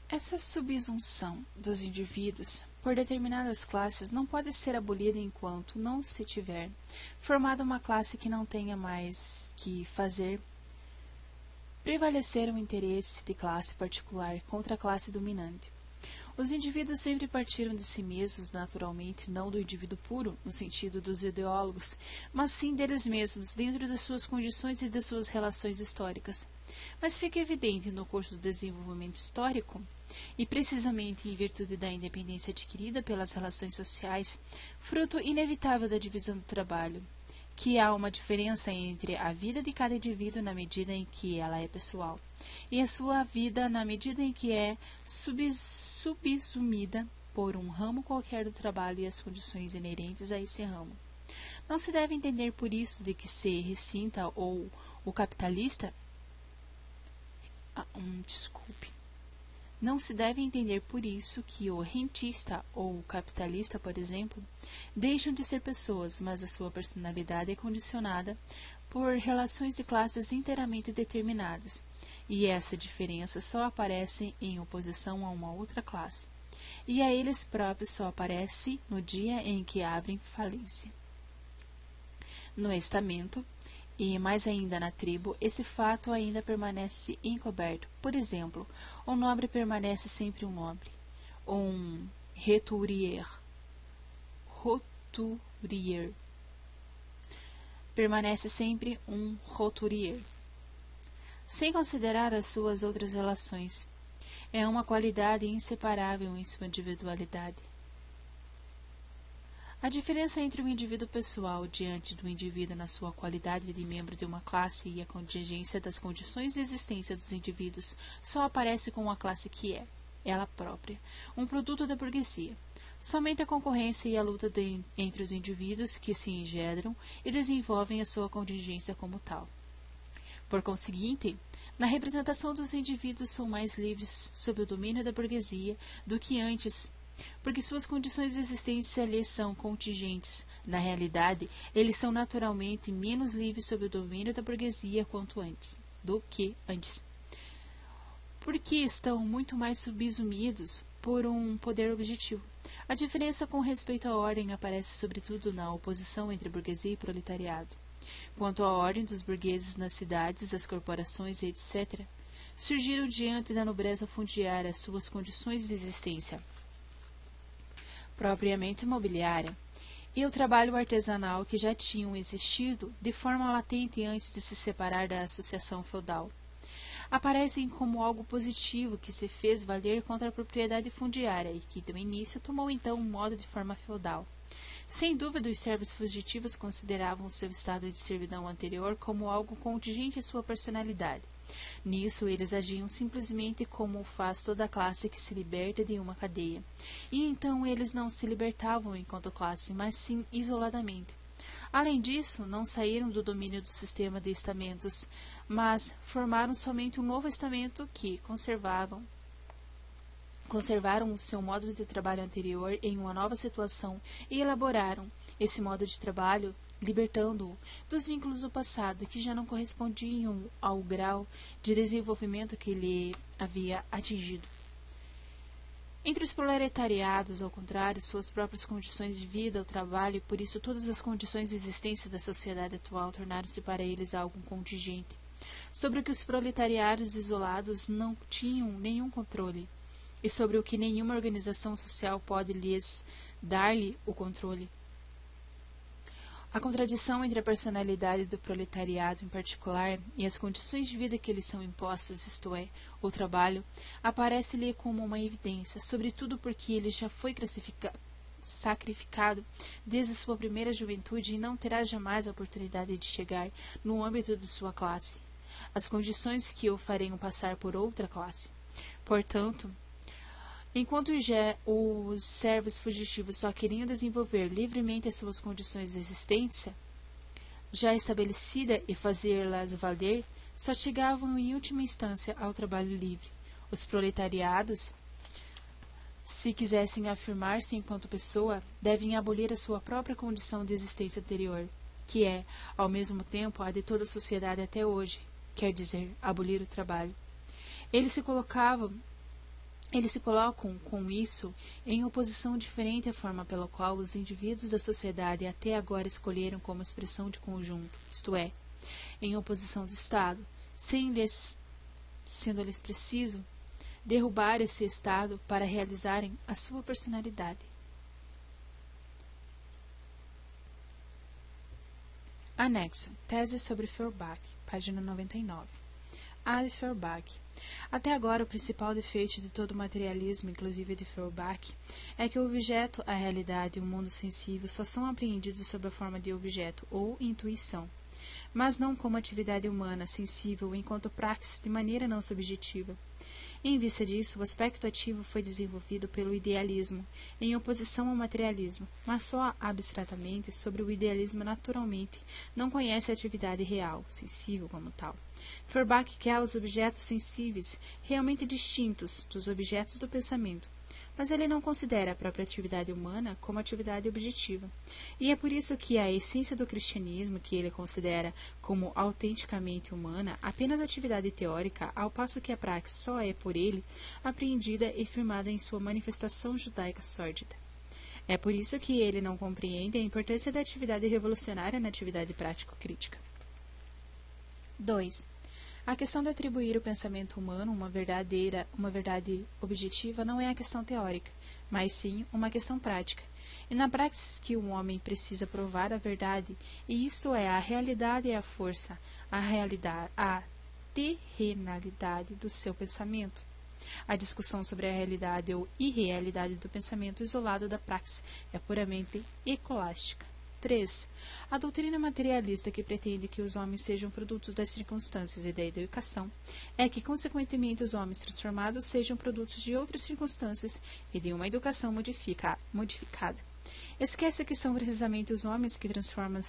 Essa subsunção dos indivíduos por determinadas classes não pode ser abolida enquanto não se tiver formado uma classe que não tenha mais que fazer prevalecer um interesse de classe particular contra a classe dominante. Os indivíduos sempre partiram de si mesmos, naturalmente, não do indivíduo puro, no sentido dos ideólogos, mas sim deles mesmos, dentro de suas condições e de suas relações históricas. Mas fica evidente no curso do desenvolvimento histórico, e precisamente em virtude da independência adquirida pelas relações sociais, fruto inevitável da divisão do trabalho, que há uma diferença entre a vida de cada indivíduo na medida em que ela é pessoal, e a sua vida na medida em que é subsumida por um ramo qualquer do trabalho e as condições inerentes a esse ramo. Não se deve entender por isso de que se ressinta ou o capitalista... Não se deve entender por isso que o rentista ou o capitalista, por exemplo, deixam de ser pessoas, mas a sua personalidade é condicionada por relações de classes inteiramente determinadas, e essa diferença só aparece em oposição a uma outra classe, e a eles próprios só aparece no dia em que abrem falência. No estamento, e mais ainda na tribo, esse fato ainda permanece encoberto. Por exemplo, o nobre permanece sempre um nobre, um roturier. permanece sempre um roturier, sem considerar as suas outras relações. É uma qualidade inseparável em sua individualidade. A diferença entre o indivíduo pessoal diante do indivíduo na sua qualidade de membro de uma classe e a contingência das condições de existência dos indivíduos só aparece com uma classe que é, ela própria, um produto da burguesia. Somente a concorrência e a luta entre os indivíduos que se engendram e desenvolvem a sua contingência como tal. Por conseguinte, na representação dos indivíduos são mais livres sob o domínio da burguesia do que antes, porque suas condições de existência lhes são contingentes. Na realidade, eles são naturalmente menos livres sob o domínio da burguesia do que antes, porque estão muito mais subsumidos por um poder objetivo. A diferença com respeito à ordem aparece sobretudo na oposição entre burguesia e proletariado. Quanto à ordem dos burgueses nas cidades, as corporações, etc., surgiram diante da nobreza fundiária suas condições de existência propriamente imobiliária, e o trabalho artesanal que já tinham existido de forma latente antes de se separar da associação feudal. Aparecem como algo positivo que se fez valer contra a propriedade fundiária e que, do início, tomou então um modo de forma feudal. Sem dúvida, os servos fugitivos consideravam o seu estado de servidão anterior como algo contingente à sua personalidade. Nisso, eles agiam simplesmente como faz toda a classe que se liberta de uma cadeia. E então eles não se libertavam enquanto classe, mas sim isoladamente. Além disso, não saíram do domínio do sistema de estamentos, mas formaram somente um novo estamento que conservaram o seu modo de trabalho anterior em uma nova situação e elaboraram esse modo de trabalho, libertando-o dos vínculos do passado que já não correspondiam ao grau de desenvolvimento que lhe havia atingido. Entre os proletariados, ao contrário, suas próprias condições de vida, o trabalho e, por isso, todas as condições de existência da sociedade atual tornaram-se para eles algo contingente, sobre o que os proletariados isolados não tinham nenhum controle, e sobre o que nenhuma organização social pode lhes dar-lhe o controle. A contradição entre a personalidade do proletariado em particular e as condições de vida que lhes são impostas, isto é, o trabalho, aparece-lhe como uma evidência, sobretudo porque ele já foi sacrificado desde sua primeira juventude e não terá jamais a oportunidade de chegar no âmbito de sua classe, as condições que o fariam passar por outra classe. Portanto, enquanto os servos fugitivos só queriam desenvolver livremente as suas condições de existência, já estabelecida e fazer-las valer, só chegavam em última instância ao trabalho livre. Os proletariados, se quisessem afirmar-se enquanto pessoa, devem abolir a sua própria condição de existência anterior, que é, ao mesmo tempo, a de toda a sociedade até hoje, quer dizer, abolir o trabalho. Eles se colocam com isso em oposição diferente à forma pela qual os indivíduos da sociedade até agora escolheram como expressão de conjunto, isto é, em oposição do Estado, sendo-lhes preciso derrubar esse Estado para realizarem a sua personalidade. Anexo. Tese sobre Feuerbach, página 99. A de Feuerbach. Até agora, o principal defeito de todo o materialismo, inclusive de Feuerbach, é que o objeto, a realidade e o mundo sensível só são apreendidos sob a forma de objeto ou intuição, mas não como atividade humana, sensível, enquanto praxis de maneira não subjetiva. Em vista disso, o aspecto ativo foi desenvolvido pelo idealismo, em oposição ao materialismo, mas só abstratamente. Sobre o idealismo, naturalmente, não conhece a atividade real, sensível como tal. Feuerbach quer os objetos sensíveis realmente distintos dos objetos do pensamento, mas ele não considera a própria atividade humana como atividade objetiva. E é por isso que a essência do cristianismo, que ele considera como autenticamente humana, apenas atividade teórica, ao passo que a praxe só é por ele apreendida e firmada em sua manifestação judaica sórdida. É por isso que ele não compreende a importância da atividade revolucionária na atividade prático-crítica. 2. A questão de atribuir ao pensamento humano uma verdade objetiva não é a questão teórica, mas sim uma questão prática, e na praxis que o homem precisa provar a verdade, e isso é a realidade e a força, a realidade, a terrenalidade do seu pensamento. A discussão sobre a realidade ou irrealidade do pensamento isolado da praxis é puramente escolástica. 3. A doutrina materialista que pretende que os homens sejam produtos das circunstâncias e da educação é que, consequentemente, os homens transformados sejam produtos de outras circunstâncias e de uma educação modificada. Esquece que são precisamente os homens que transformam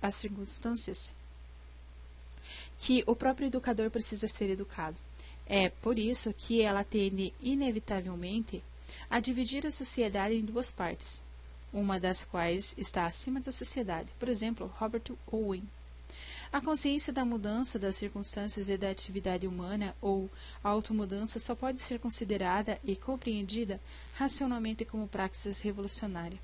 as circunstâncias, que o próprio educador precisa ser educado. É por isso que ela tende, inevitavelmente, a dividir a sociedade em duas partes, uma das quais está acima da sociedade, por exemplo, Robert Owen. A consciência da mudança das circunstâncias e da atividade humana, ou automudança, só pode ser considerada e compreendida racionalmente como praxis revolucionária.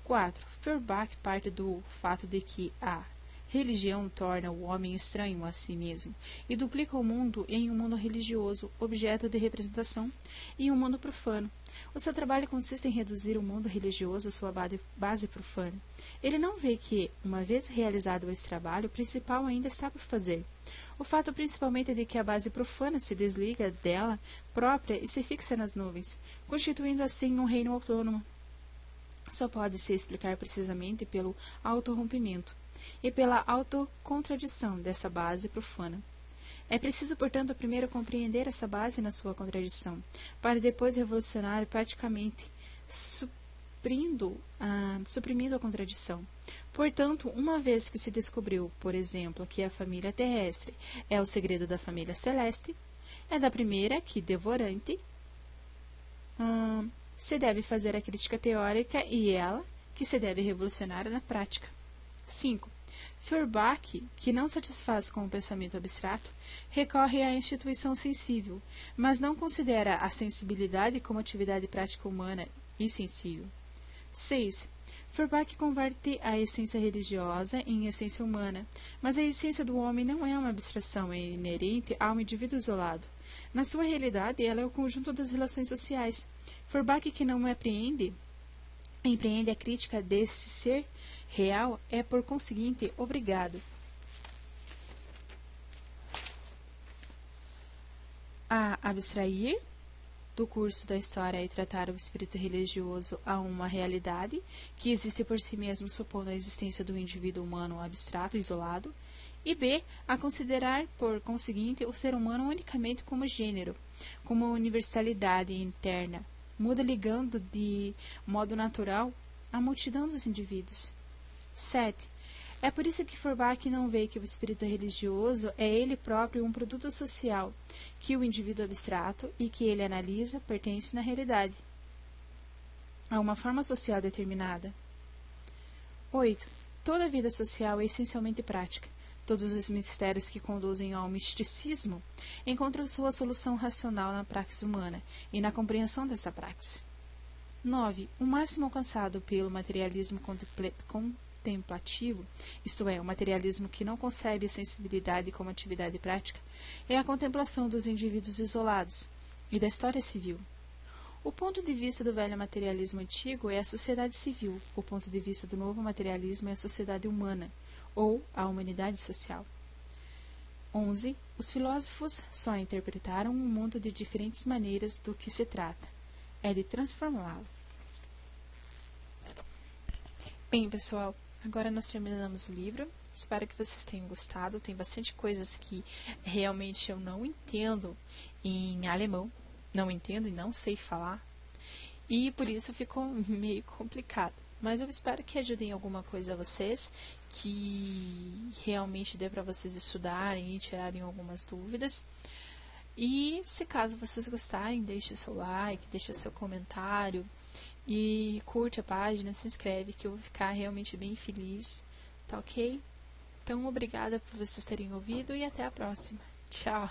4. Feuerbach parte do fato de que a religião torna o homem estranho a si mesmo e duplica o mundo em um mundo religioso, objeto de representação, e um mundo profano. O seu trabalho consiste em reduzir o mundo religioso à sua base profana. Ele não vê que, uma vez realizado esse trabalho, o principal ainda está por fazer. O fato principalmente é de que a base profana se desliga dela própria e se fixa nas nuvens, constituindo assim um reino autônomo. Só pode se explicar precisamente pelo autorrompimento e pela autocontradição dessa base profana. É preciso, portanto, primeiro compreender essa base na sua contradição, para depois revolucionar praticamente, suprimindo a contradição. Portanto, uma vez que se descobriu, por exemplo, que a família terrestre é o segredo da família celeste, é da primeira que, devorante, se deve fazer a crítica teórica e ela que se deve revolucionar na prática. 5. Feuerbach, que não satisfaz com o pensamento abstrato, recorre à instituição sensível, mas não considera a sensibilidade como atividade prática humana e sensível. 6. Feuerbach converte a essência religiosa em essência humana, mas a essência do homem não é uma abstração inerente a um indivíduo isolado. Na sua realidade, ela é o conjunto das relações sociais. Feuerbach, que não empreende a crítica desse ser real, é, por conseguinte, obrigado a abstrair do curso da história e tratar o espírito religioso a uma realidade que existe por si mesmo, supondo a existência do indivíduo humano abstrato, isolado, e b. a considerar, por conseguinte, o ser humano unicamente como gênero, como universalidade interna, muda ligando de modo natural a multidão dos indivíduos. 7. É por isso que Feuerbach não vê que o espírito religioso é ele próprio um produto social, que o indivíduo abstrato e que ele analisa pertence na realidade a uma forma social determinada. 8. Toda a vida social é essencialmente prática. Todos os mistérios que conduzem ao misticismo encontram sua solução racional na praxis humana e na compreensão dessa praxis. 9. O máximo alcançado pelo materialismo contemplativo, isto é, o materialismo que não concebe a sensibilidade como atividade prática, é a contemplação dos indivíduos isolados e da história civil. O ponto de vista do velho materialismo antigo é a sociedade civil, o ponto de vista do novo materialismo é a sociedade humana, ou a humanidade social. 11. Os filósofos só interpretaram o mundo de diferentes maneiras do que se trata. É de transformá-lo. Bem, pessoal, agora nós terminamos o livro. Espero que vocês tenham gostado. Tem bastante coisas que realmente eu não entendo em alemão. Não entendo e não sei falar. E por isso ficou meio complicado. Mas eu espero que ajudem alguma coisa a vocês, que realmente dê para vocês estudarem e tirarem algumas dúvidas. E se caso vocês gostarem, deixe o seu like, deixe o seu comentário e curte a página, se inscreve, que eu vou ficar realmente bem feliz, tá ok? Então, obrigada por vocês terem ouvido e até a próxima. Tchau!